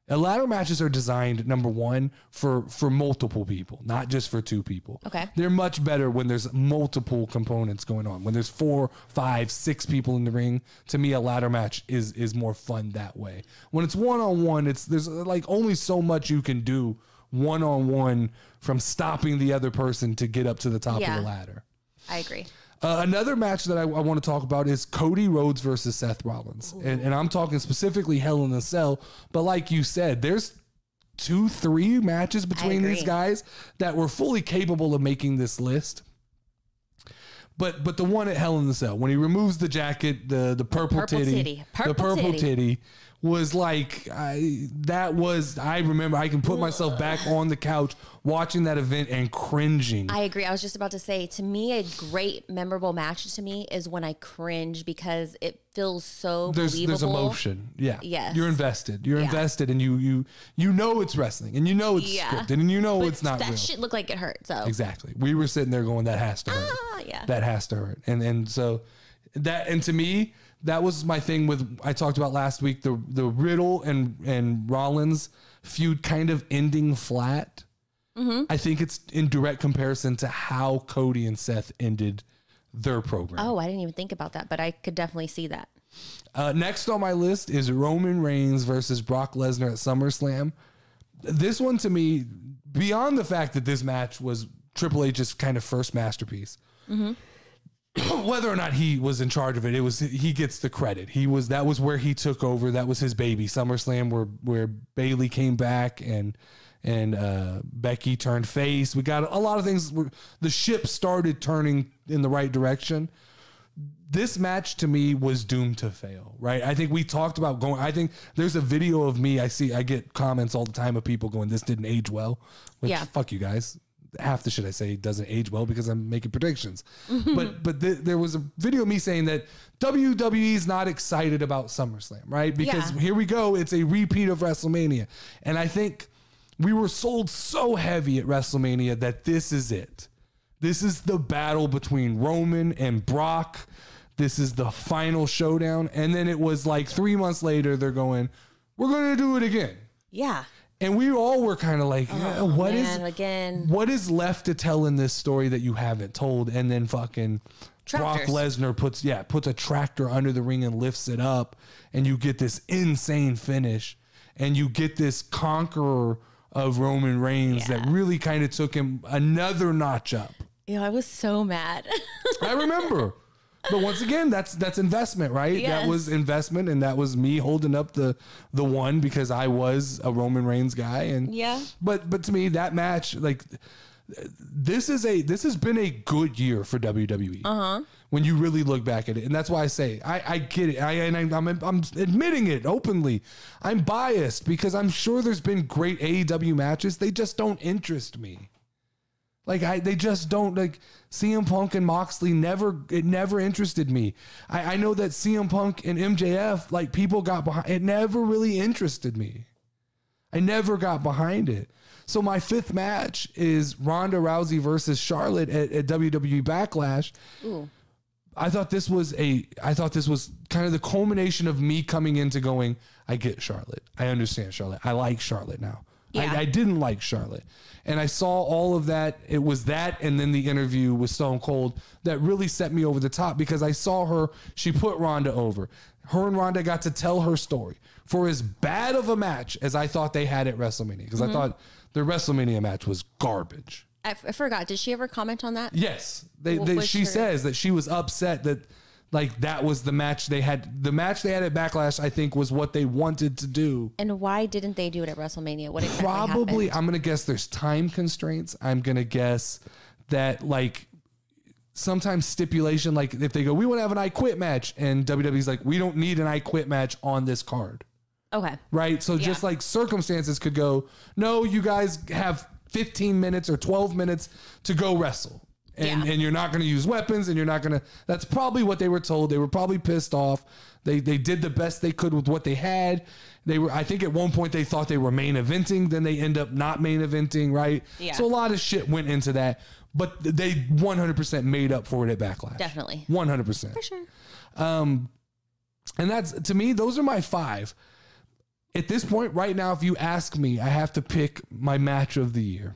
Ladder matches are designed, number one, for multiple people, not just for two people. Okay. They're much better when there's multiple components going on. When there's 4, 5, 6 people in the ring, to me, a ladder match is more fun that way. When it's one-on-one, there's like only so much you can do one-on-one from stopping the other person to get up to the top of the ladder. I agree. Another match that I want to talk about is Cody Rhodes versus Seth Rollins. And I'm talking specifically Hell in a Cell. But like you said, there's 2-3 matches between these guys that were fully capable of making this list. But the one at Hell in the Cell, when he removes the jacket, the purple titty. The purple titty was like, I remember I can put myself back on the couch watching that event and cringing. I agree. I was just about to say, to me, a great memorable match to me is when I cringe because it feels so believable. There's emotion. Yeah. Yes. You're invested. You're invested, and you know it's wrestling, and you know it's scripted, and you know it's not real. That shit looked like it hurt. So exactly. We were sitting there going, that has to hurt. Yeah. That has to hurt. And so to me, that was my thing with, I talked about last week, the Riddle and Rollins feud kind of ending flat. Mm-hmm. I think it's in direct comparison to how Cody and Seth ended their program. Oh, I didn't even think about that, but I could definitely see that. Next on my list is Roman Reigns versus Brock Lesnar at SummerSlam. This one, to me, beyond the fact that this match was Triple H's kind of first masterpiece, mm-hmm. whether or not he was in charge of it, he gets the credit. That was where he took over. That was his baby. SummerSlam, where Bayley came back and Becky turned face. We got a lot of things. The ship started turning in the right direction. this match to me was doomed to fail, right? I think we talked about I think there's a video of me. I get comments all the time of people going, this didn't age well. Which, fuck you guys. Half the shit I say doesn't age well because I'm making predictions. But there was a video of me saying that WWE is not excited about SummerSlam, right? Because here we go. It's a repeat of WrestleMania. And I think we were sold so heavy at WrestleMania that this is it. This is the battle between Roman and Brock. This is the final showdown. And then it was like 3 months later, they're going, we're going to do it again. Yeah. And we all were kind of like, what is left to tell in this story that you haven't told? And then fucking Brock Lesnar puts a tractor under the ring and lifts it up. And you get this insane finish. And you get this conqueror of Roman Reigns that really kind of took him another notch up. Yeah, I was so mad. I remember. But once again, that's investment, right? Yes. That was investment, and that was me holding up the one because I was a Roman Reigns guy. And but to me, that match, like this has been a good year for WWE. When you really look back at it, and that's why I say I get it. I'm admitting it openly. I'm biased because I'm sure there's been great AEW matches. They just don't interest me. Like they just don't. Like CM Punk and Moxley never interested me. I know that CM Punk and MJF, like people got behind. It never really interested me. I never got behind it. So my fifth match is Ronda Rousey versus Charlotte at WWE Backlash. Ooh. I thought this was kind of the culmination of me coming into going, I get Charlotte. I understand Charlotte. I like Charlotte now. Yeah. I didn't like Charlotte. And I saw all of that. It was that and then the interview with Stone Cold that really set me over the top because I saw she put Ronda over. Her and Ronda got to tell her story for as bad of a match as I thought they had at WrestleMania because I thought their WrestleMania match was garbage. I forgot. Did she ever comment on that? Yes. She says that she was upset that like that was the match they had. The match they had at Backlash, I think, was what they wanted to do. And why didn't they do it at WrestleMania? What exactly Probably, happened? I'm going to guess there's time constraints. I'm going to guess that like sometimes stipulation, like if they go, we want to have an I Quit match. And WWE's like, we don't need an I Quit match on this card. Okay. Right? So just like circumstances could go, no, you guys have 15 minutes or 12 minutes to go wrestle. And you're not going to use weapons and you're not going to, that's probably what they were told. They were probably pissed off. They did the best they could with what they had. I think at one point they thought they were main eventing. Then they end up not main eventing. Right. Yeah. So a lot of shit went into that, but they 100% made up for it at Backlash. Definitely. 100%. For sure. And that's, to me, those are my five. At this point right now, if you ask me, I have to pick my match of the year.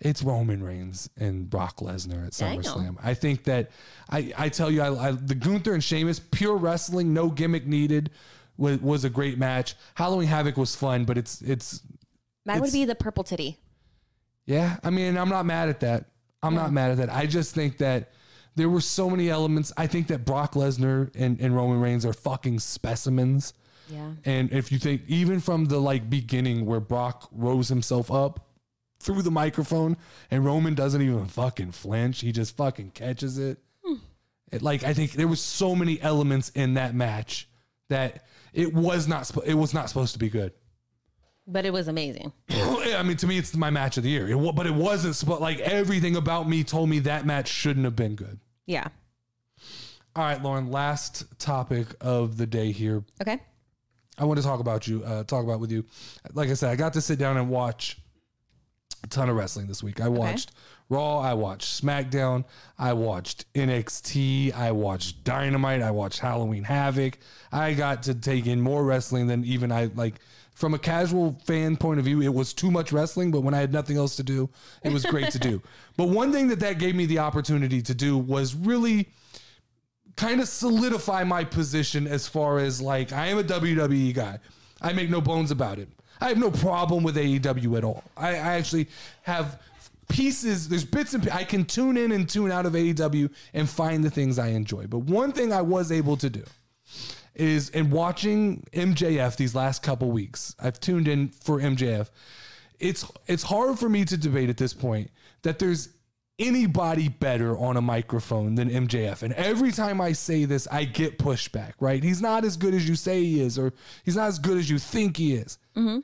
It's Roman Reigns and Brock Lesnar at SummerSlam. I think that I tell you, the Gunther and Sheamus, pure wrestling, no gimmick needed, was a great match. Halloween Havoc was fun, but mine would be the purple titty. Yeah, I mean, I'm not mad at that. I'm not mad at that. I just think that there were so many elements. I think that Brock Lesnar and Roman Reigns are fucking specimens. Yeah. And if you think even from the like beginning where Brock rose himself up through the microphone and Roman doesn't even fucking flinch. He just fucking catches it. I think there was so many elements in that match that it was not supposed to be good. But it was amazing. I mean, to me, it's my match of the year. But it wasn't, like everything about me told me that match shouldn't have been good. Yeah. All right, Lauren, last topic of the day here. Okay. I want to talk about with you. Like I said, I got to sit down and watch a ton of wrestling this week. I watched Raw. I watched SmackDown. I watched NXT. I watched Dynamite. I watched Halloween Havoc. I got to take in more wrestling than even I like. From a casual fan point of view, it was too much wrestling, but when I had nothing else to do, it was great to do. But one thing that gave me the opportunity to do was really kind of solidify my position as far as like, I am a WWE guy. I make no bones about it. I have no problem with AEW at all. I actually have pieces, there's bits and I can tune in and tune out of AEW and find the things I enjoy. But one thing I was able to do is in watching MJF these last couple weeks, I've tuned in for MJF. It's hard for me to debate at this point that there's anybody better on a microphone than MJF. And every time I say this, I get pushback, right? He's not as good as you say he is, or he's not as good as you think he is. Mm-hmm.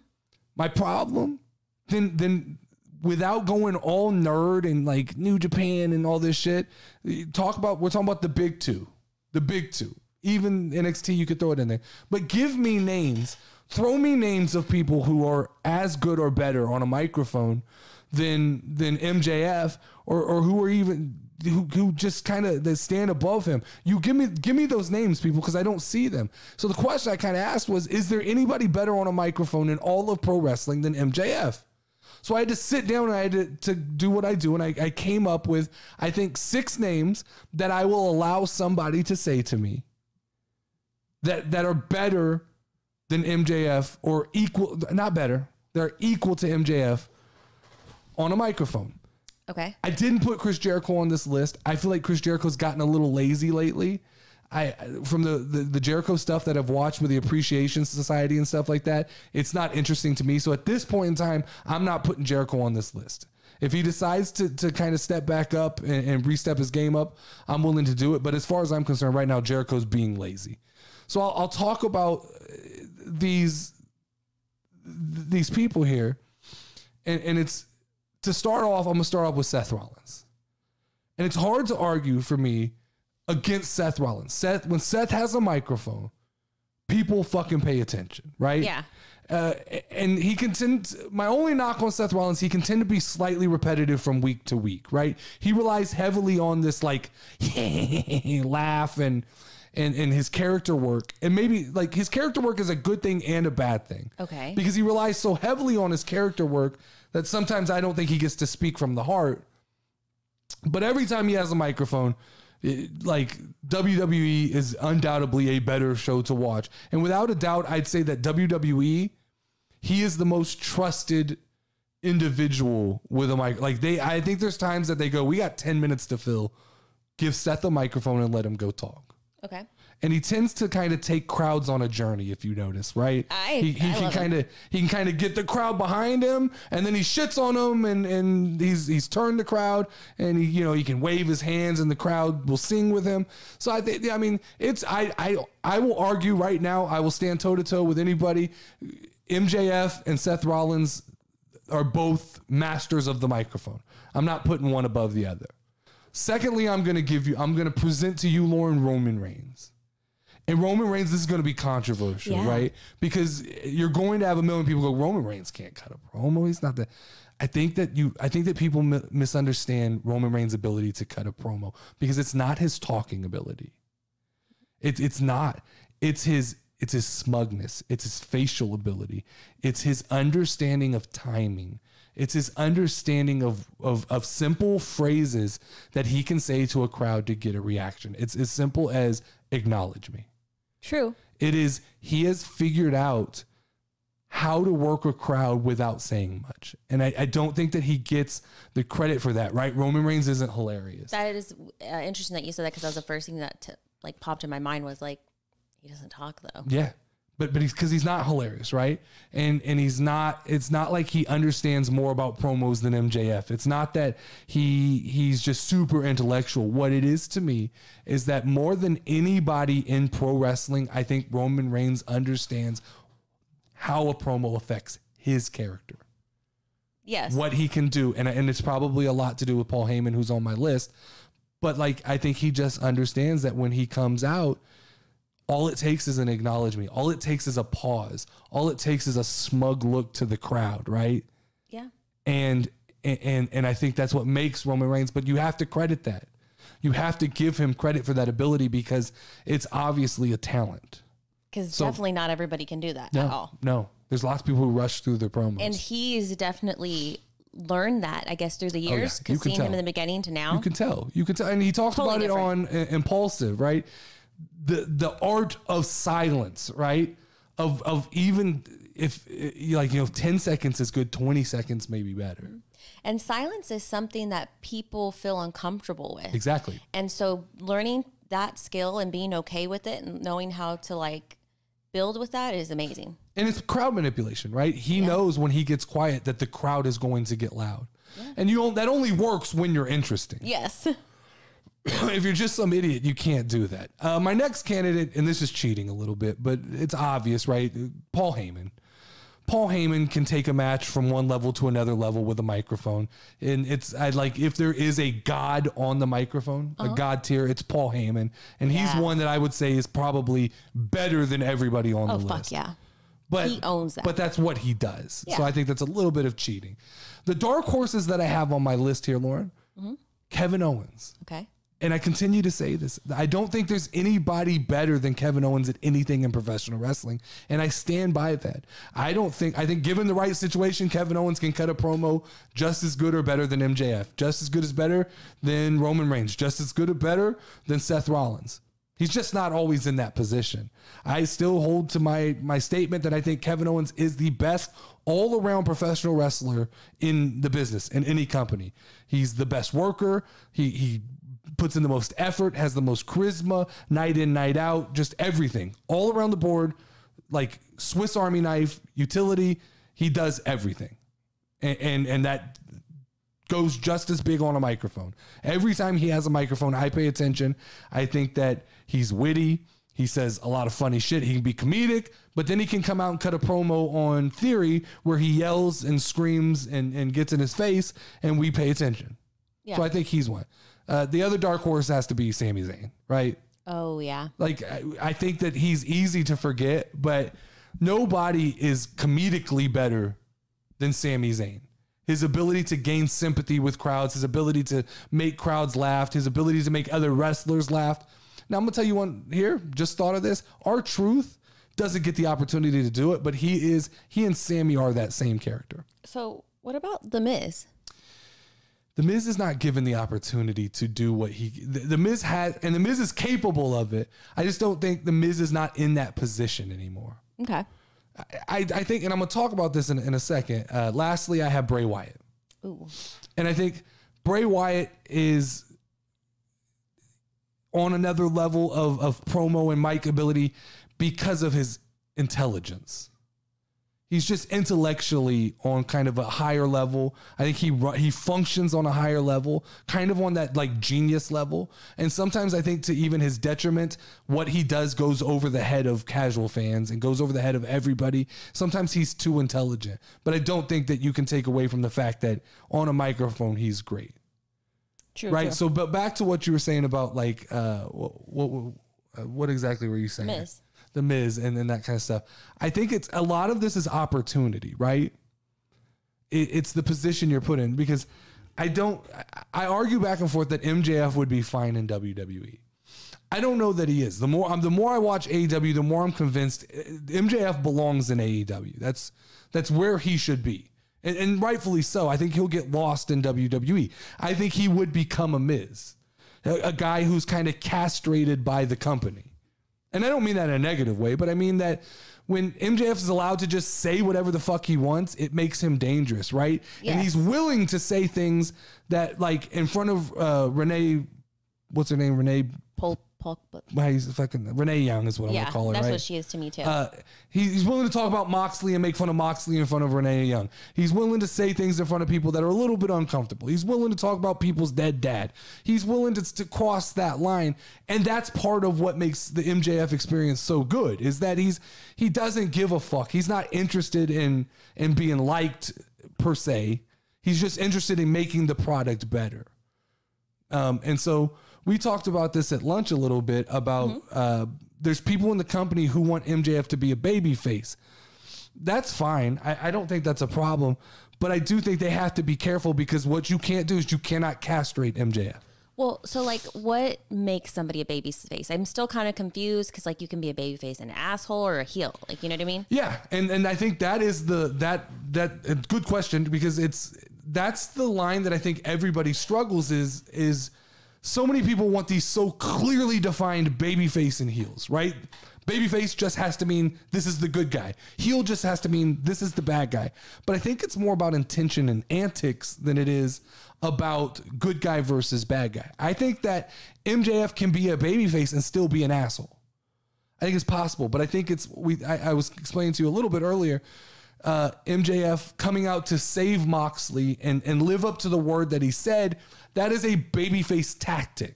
My problem, then without going all nerd and like New Japan and all this shit, we're talking about the big two. The big two. Even NXT, you could throw it in there. But give me names. Throw me names of people who are as good or better on a microphone than MJF, or who are even who just kind of stand above him. You give me those names, people, because I don't see them. So the question I kind of asked was, is there anybody better on a microphone in all of pro wrestling than MJF? So I had to sit down and I had to do what I do, and I came up with, I think, 6 names that I will allow somebody to say to me that are better than MJF, or equal, not better, they're equal to MJF on a microphone. Okay. I didn't put Chris Jericho on this list. I feel like Chris Jericho's gotten a little lazy lately. From the Jericho stuff that I've watched with the Appreciation Society and stuff like that, it's not interesting to me. So at this point in time, I'm not putting Jericho on this list. If he decides to kind of step back up and re-step his game up, I'm willing to do it. But as far as I'm concerned, right now, Jericho's being lazy. So I'll talk about these people here. And it's, to start off, I'm going to start off with Seth Rollins. And it's hard to argue for me against Seth Rollins. When Seth has a microphone, people fucking pay attention, right? Yeah. And he can tend, my only knock on Seth Rollins, he can tend to be slightly repetitive from week to week, right? He relies heavily on this like laugh and his character work. And maybe like his character work is a good thing and a bad thing. Okay. Because he relies so heavily on his character work that sometimes I don't think he gets to speak from the heart. But every time he has a microphone, like WWE is undoubtedly a better show to watch. And without a doubt, I'd say that WWE, he is the most trusted individual with a mic. Like I think there's times that they go, we got 10 minutes to fill. Give Seth a microphone and let him go talk. Okay. And he tends to kind of take crowds on a journey, if you notice, right? He can kind of get the crowd behind him, and then he shits on them, and he's turned the crowd, and he can wave his hands, and the crowd will sing with him. So I think, I mean, I will argue right now, I will stand toe to toe with anybody. MJF and Seth Rollins are both masters of the microphone. I'm not putting one above the other. Secondly, I'm going to present to you, Lauren, Roman Reigns. And Roman Reigns, this is going to be controversial, right? Because you're going to have a million people go, Roman Reigns can't cut a promo. He's not that. I think that people misunderstand Roman Reigns' ability to cut a promo, because it's not his talking ability. It's not. It's his smugness. It's his facial ability. It's his understanding of timing. It's his understanding of simple phrases that he can say to a crowd to get a reaction. It's as simple as acknowledge me. True. It is. He has figured out how to work a crowd without saying much. And I don't think that he gets the credit for that, right? Roman Reigns isn't hilarious. That is interesting that you said that, because that was the first thing that popped in my mind was like, he doesn't talk though. Yeah. But he's not hilarious, right? And he's not, it's not like he understands more about promos than MJF. It's not that he's just super intellectual. What it is to me is that more than anybody in pro wrestling, I think Roman Reigns understands how a promo affects his character. Yes. What he can do. And it's probably a lot to do with Paul Heyman, who's on my list. But I think he just understands that when he comes out, all it takes is an acknowledgement. All it takes is a pause. All it takes is a smug look to the crowd, right? Yeah. And I think that's what makes Roman Reigns, but you have to credit that. You have to give him credit for that ability, because it's obviously a talent. Because definitely not everybody can do that at all. No. There's lots of people who rush through their promos. And he's definitely learned that, I guess, through the years. Because seeing him in the beginning to now. You can tell. And he talked about it on Impulsive, right? The art of silence, right? Of even if 10 seconds is good, 20 seconds may be better. And silence is something that people feel uncomfortable with. Exactly. And so learning that skill and being okay with it and knowing how to build with that is amazing. And it's crowd manipulation, right? He knows when he gets quiet that the crowd is going to get loud. Yeah. And that only works when you're interesting. Yes. If you're just some idiot, you can't do that. My next candidate, and this is cheating a little bit, but it's obvious, right? Paul Heyman. Paul Heyman can take a match from one level to another level with a microphone. And if there is a god on the microphone, a god tier, it's Paul Heyman. And he's one that I would say is probably better than everybody on the list. Oh, fuck yeah. But he owns that. But that's what he does. Yeah. So I think that's a little bit of cheating. The dark horses that I have on my list here, Lauren, Kevin Owens. Okay. And I continue to say this. I don't think there's anybody better than Kevin Owens at anything in professional wrestling. And I stand by that. I think given the right situation, Kevin Owens can cut a promo just as good or better than MJF. Just as good as better than Roman Reigns. Just as good or better than Seth Rollins. He's just not always in that position. I still hold to my statement that I think Kevin Owens is the best all-around professional wrestler in the business, in any company. He's the best worker. He puts in the most effort, has the most charisma, night in, night out, just everything. All around the board, like Swiss Army knife, utility, he does everything. And that goes just as big on a microphone. Every time he has a microphone, I pay attention. I think that he's witty. He says a lot of funny shit. He can be comedic, but then he can come out and cut a promo on Theory where he yells and screams and gets in his face, and we pay attention. Yeah. So I think he's one. The other dark horse has to be Sami Zayn, right? Oh, yeah. Like, I think that he's easy to forget, but nobody is comedically better than Sami Zayn. His ability to gain sympathy with crowds, his ability to make crowds laugh, his ability to make other wrestlers laugh. Now, I'm going to tell you one here, just thought of this. R-Truth doesn't get the opportunity to do it, but he and Sammy are that same character. So what about The Miz? The Miz is not given the opportunity to do what the Miz has, and the Miz is capable of it. I just don't think the Miz is not in that position anymore. Okay. I think, and I'm going to talk about this in a second. Lastly, I have Bray Wyatt. Ooh. And I think Bray Wyatt is on another level of promo and mic ability because of his intelligence. He's just intellectually on kind of a higher level. I think he functions on a higher level, kind of on that like genius level. And sometimes I think to even his detriment, what he does goes over the head of casual fans and goes over the head of everybody. Sometimes he's too intelligent, but I don't think that you can take away from the fact that on a microphone, he's great. True. Right. True. So, but back to what you were saying about like, what exactly were you saying? Miz. The Miz and then that kind of stuff. I think it's a lot of this is opportunity, right? It's the position you're put in because I argue back and forth that MJF would be fine in WWE. I don't know that he is. The more I watch AEW, the more I'm convinced MJF belongs in AEW. That's where he should be. And rightfully so. I think he'll get lost in WWE. I think he would become a Miz, a guy who's kind of castrated by the company. And I don't mean that in a negative way, but I mean that when MJF is allowed to just say whatever the fuck he wants, it makes him dangerous, right? Yes. And he's willing to say things that, like, in front of Renee, what's her name? Renee he's fucking Renee Young is what I'm gonna call her. That's right? what she is to me too. He's willing to talk about Moxley and make fun of Moxley in front of Renee Young. He's willing to say things in front of people that are a little bit uncomfortable. He's willing to talk about people's dead dad. He's willing to cross that line, and that's part of what makes the MJF experience so good. Is that he doesn't give a fuck. He's not interested in being liked per se. He's just interested in making the product better. And so we talked about this at lunch a little bit about there's people in the company who want MJF to be a baby face. That's fine. I don't think that's a problem, but I do think they have to be careful because what you can't do is you cannot castrate MJF. Well, so like what makes somebody a baby face? I'm still kind of confused because like you can be a baby face, an asshole or a heel. Like, you know what I mean? Yeah. And I think that is that good question because that's the line that I think everybody struggles is so many people want these so clearly defined babyface and heels, right? Babyface just has to mean this is the good guy. Heel just has to mean this is the bad guy. But I think it's more about intention and antics than it is about good guy versus bad guy. I think that MJF can be a babyface and still be an asshole. I think it's possible, but I think I was explaining to you a little bit earlier, MJF coming out to save Moxley and live up to the word that he said, that is a babyface tactic.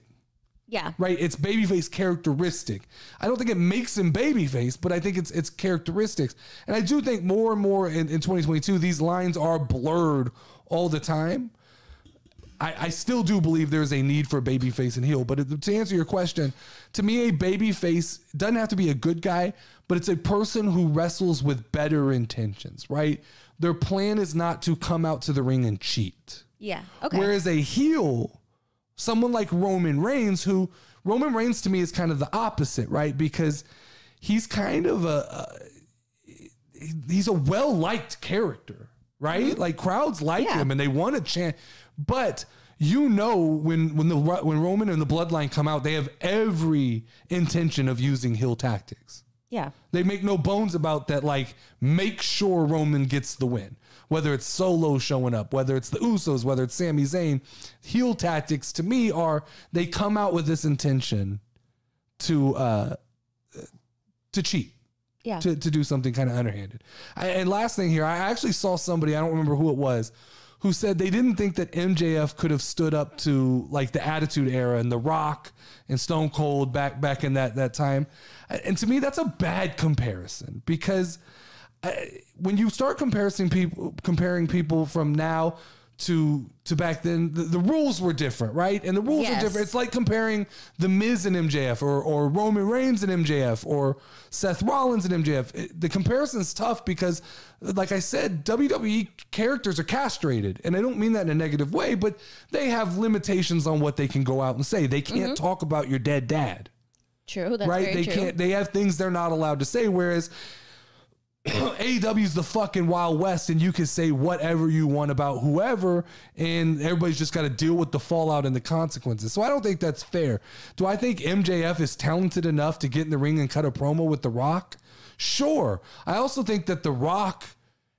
Yeah. Right? It's babyface characteristic. I don't think it makes him babyface, but I think it's characteristics. And I do think more and more in 2022, these lines are blurred all the time. I still do believe there's a need for babyface and heel. But to answer your question, to me, a babyface doesn't have to be a good guy, but it's a person who wrestles with better intentions, right? Their plan is not to come out to the ring and cheat. Yeah. Okay. Whereas a heel, someone like Roman Reigns to me is kind of the opposite, right? Because he's kind of he's a well-liked character, right? Mm-hmm. Like crowds like him and they want to chant. But when Roman and the Bloodline come out, they have every intention of using heel tactics. Yeah. They make no bones about that, like, make sure Roman gets the win. Whether it's Solo showing up, whether it's the Usos, whether it's Sami Zayn. Heel tactics, to me, are they come out with this intention to cheat. Yeah. To do something kind of underhanded. And last thing here, I actually saw somebody, I don't remember who it was, who said they didn't think that MJF could have stood up to like the Attitude Era and The Rock and Stone Cold back in that time. And to me, that's a bad comparison because when you start comparing people from now to back then, the rules were different, right? And the rules are different. It's like comparing The Miz and MJF or Roman Reigns and MJF or Seth Rollins and MJF. The comparison's tough because, like I said, WWE characters are castrated. And I don't mean that in a negative way, but they have limitations on what they can go out and say. They can't talk about your dead dad. True, that's right? very true. They have things they're not allowed to say, whereas AEW's the fucking Wild West and you can say whatever you want about whoever and everybody's just got to deal with the fallout and the consequences. So I don't think that's fair. Do I think MJF is talented enough to get in the ring and cut a promo with The Rock? Sure. I also think that The Rock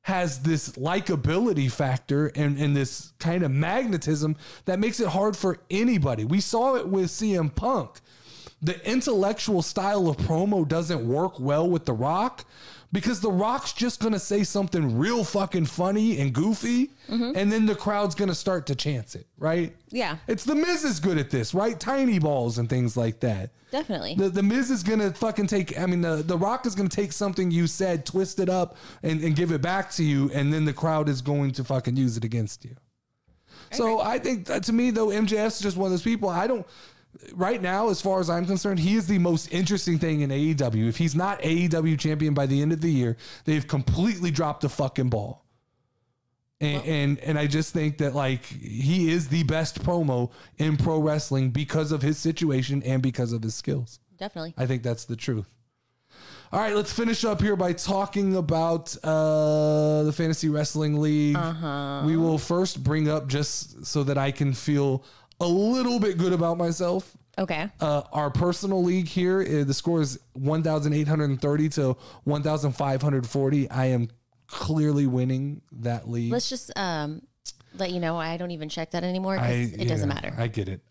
has this likability factor and this kind of magnetism that makes it hard for anybody. We saw it with CM Punk. The intellectual style of promo doesn't work well with The Rock because The Rock's just going to say something real fucking funny and goofy, and then the crowd's going to start to chant it, right? Yeah. It's The Miz is good at this, right? Tiny balls and things like that. Definitely. The Miz is going to fucking the Rock is going to take something you said, twist it up, and give it back to you, and then the crowd is going to fucking use it against you. So I think, to me, though, MJF's just one of those people, right now, as far as I'm concerned, he is the most interesting thing in AEW. If he's not AEW champion by the end of the year, they've completely dropped the fucking ball. And I just think that like he is the best promo in pro wrestling because of his situation and because of his skills. Definitely. I think that's the truth. All right, let's finish up here by talking about the Fantasy Wrestling League. We will first bring up, just so that I can feel a little bit good about myself. Okay. Our personal league here, the score is 1,830 to 1,540. I am clearly winning that league. Let's just let you know I don't even check that anymore because it doesn't matter. I get it.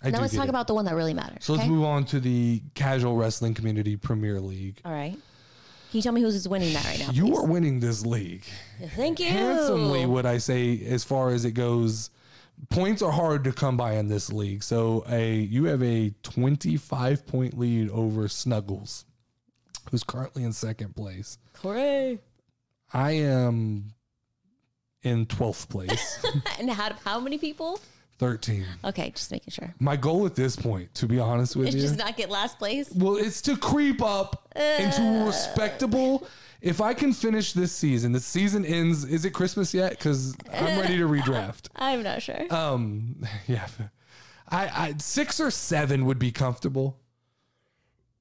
Now let's talk about the one that really matters. So let's move on to the Casual Wrestling Community Premier League. All right. Can you tell me who's winning that right now? You are winning this league. Thank you. Handsomely, would I say, as far as it goes. Points are hard to come by in this league. So you have a 25-point lead over Snuggles, who's currently in second place. Hooray. I am in 12th place. And how many people? 13. Okay, just making sure. My goal at this point, to be honest with you. Is just not get last place? Well, it's to creep up into respectable. If I can finish this season, the season ends. Is it Christmas yet? Because I'm ready to redraft. I'm not sure. Yeah, I 6 or 7 would be comfortable.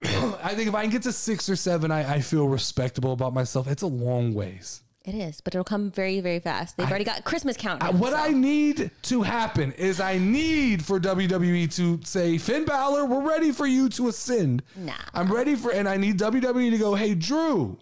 I think if I can get to 6 or 7, I feel respectable about myself. It's a long ways. It is, but it'll come very, very fast. They've already got Christmas countdown. What I need to happen is I need for WWE to say, Finn Balor, we're ready for you to ascend. Nah. I'm ready and I need WWE to go, hey, Drew,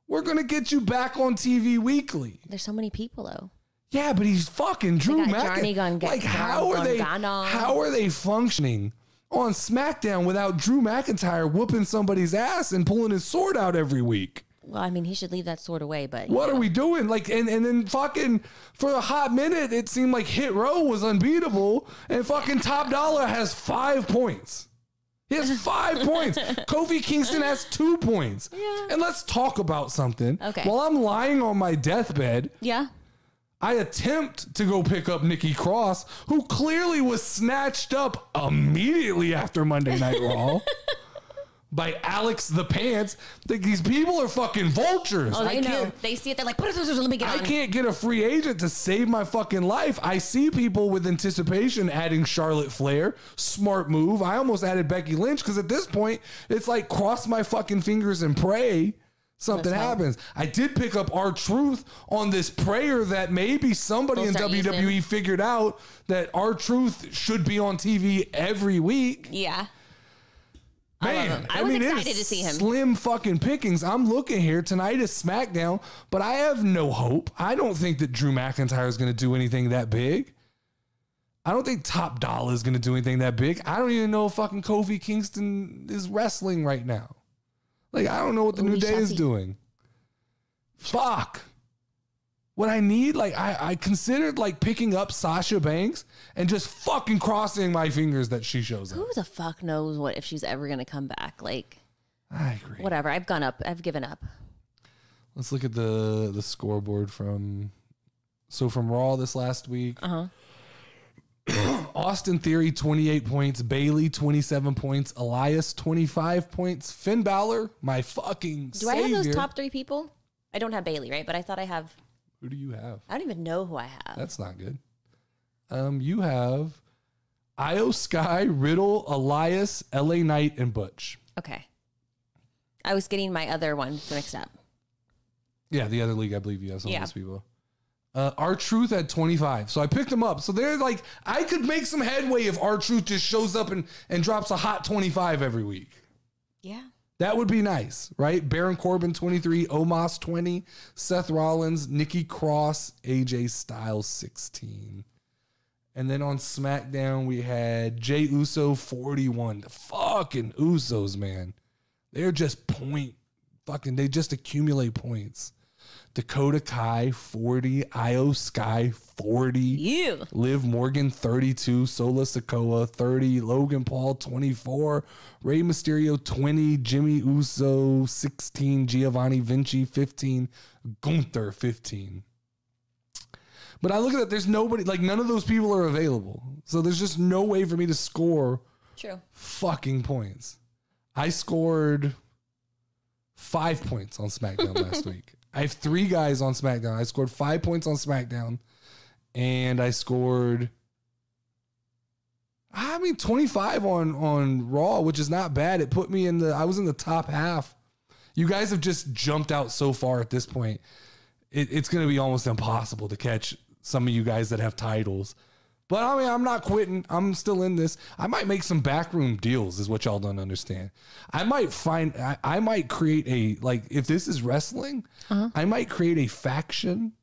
we're going to get you back on TV weekly. There's so many people, though. Yeah, but he's fucking Drew McIntyre. Like, how are they functioning on SmackDown without Drew McIntyre whooping somebody's ass and pulling his sword out every week. Well, I mean, he should leave that sword away, but... What are we doing? Like, and then fucking, for a hot minute, it seemed like Hit Row was unbeatable, and fucking Top Dollar has 5 points. He has 5 points. Kofi Kingston has 2 points. Yeah. And let's talk about something. Okay. While I'm lying on my deathbed, Yeah. I attempt to go pick up Nikki Cross, who clearly was snatched up immediately after Monday Night Raw by Alex the Pants. Like, these people are fucking vultures. Oh, they know. They see it. They're like, let me get on. I can't get a free agent to save my fucking life. I see people with anticipation adding Charlotte Flair. Smart move. I almost added Becky Lynch because at this point, it's like cross my fucking fingers and pray something happens. I did pick up R-Truth on this prayer that maybe somebody in WWE figured out that R-Truth should be on TV every week. Yeah. Man, I was excited to see him. Slim fucking pickings. I'm looking here. Tonight is SmackDown, but I have no hope. I don't think that Drew McIntyre is going to do anything that big. I don't think Top Dollar is going to do anything that big. I don't even know if fucking Kofi Kingston is wrestling right now. Like, I don't know what the New Day is doing. Fuck. What I need, like, I considered, like, picking up Sasha Banks and just fucking crossing my fingers that she shows up. Who the fuck knows what if she's ever going to come back? Like, I agree. Whatever. I've given up. Let's look at the scoreboard from Raw this last week. Austin Theory, 28 points. Bailey, 27 points. Elias, 25 points. Finn Balor, my fucking Do I have those top 3 people? I don't have Bailey, right? But I thought I have... Who do you have? I don't even know who I have. That's not good. You have Io Sky, Riddle, Elias, LA Knight, and Butch. Okay. I was getting my other one mixed up. Yeah, the other league, I believe you have some of those people. R-Truth had 25. So I picked him up. So they're like, I could make some headway if R-Truth just shows up and drops a hot 25 every week. Yeah. That would be nice, right? Baron Corbin, 23. Omos, 20. Seth Rollins, Nikki Cross, AJ Styles, 16. And then on SmackDown, we had Jey Uso, 41. The fucking Usos, man. They're just they just accumulate points. Dakota Kai, 40. Io Sky, 40. You. Liv Morgan, 32. Sola Sikoa, 30. Logan Paul, 24. Rey Mysterio, 20. Jimmy Uso, 16. Giovanni Vinci, 15. Gunther, 15. But I look at that, there's nobody, like none of those people are available. So there's just no way for me to score fucking points. I scored 5 points on SmackDown last week. I have 3 guys on SmackDown. I scored 5 points on SmackDown, and I scored, 25 on Raw, which is not bad. It put me I was in the top half. You guys have just jumped out so far at this point. It's going to be almost impossible to catch some of you guys that have titles. But I mean, I'm not quitting. I'm still in this. I might make some backroom deals is what y'all don't understand. I might create if this is wrestling, I might create a faction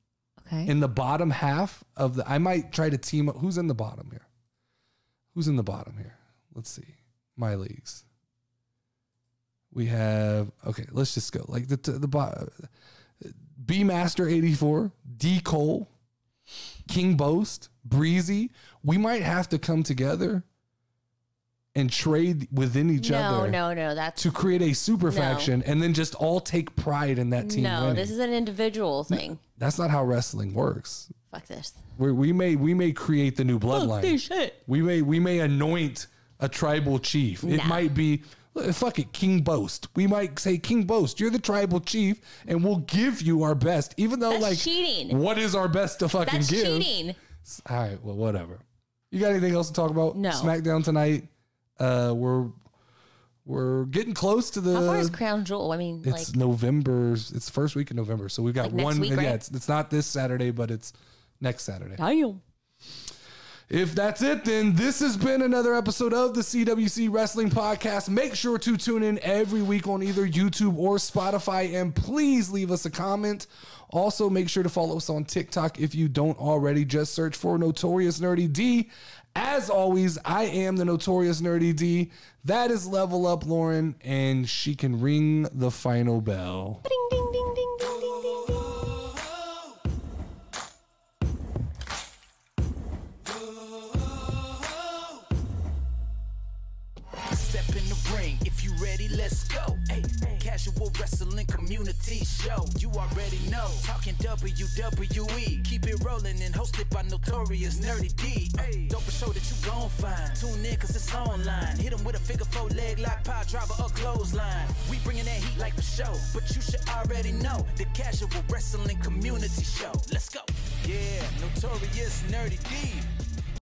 in the bottom half of I might try to team up. Who's in the bottom here? Let's see. My leagues. We have, let's just go. Like the bottom. B Master 84, D Cole, King Boast, Breezy. We might have to come together and trade within each other. No. That's to create a super faction and then just all take pride in that team. No, winning. This is an individual thing. No, that's not how wrestling works. Fuck this. We may create the new bloodline. Fuck this shit. We may anoint a tribal chief. It might be. Fuck it, King Boast. We might say, King Boast, you're the tribal chief, and we'll give you our best. Even though, That's cheating. What is our best to fucking That's give? That's cheating. All right, well, whatever. You got anything else to talk about? No. SmackDown tonight. We're getting close to the. How far is Crown Jewel? I mean, it's November. It's first week in November, so we've got one. Week, right? Yeah, it's not this Saturday, but it's next Saturday. Damn. If that's it, then this has been another episode of the CWC Wrestling Podcast. Make sure to tune in every week on either YouTube or Spotify, and please leave us a comment. Also, make sure to follow us on TikTok if you don't already. Just search for Notorious Nerdy D. As always, I am the Notorious Nerdy D. That is Level Up Lauren, and she can ring the final bell. Ding, ding, ding, ding, ding, ding, ding, ding. Step in the ring, if you ready, let's go. Hey, casual wrestling community show. You already know, talking WWE. Keep it rolling and hosted by Notorious Nerdy D. Dope show that you gon' find. Tune in cause it's online. Hit 'em with a figure 4 leg lock, power driver or clothesline. We bringing that heat like for show, but you should already know the casual wrestling community show. Let's go. Yeah, Notorious Nerdy D.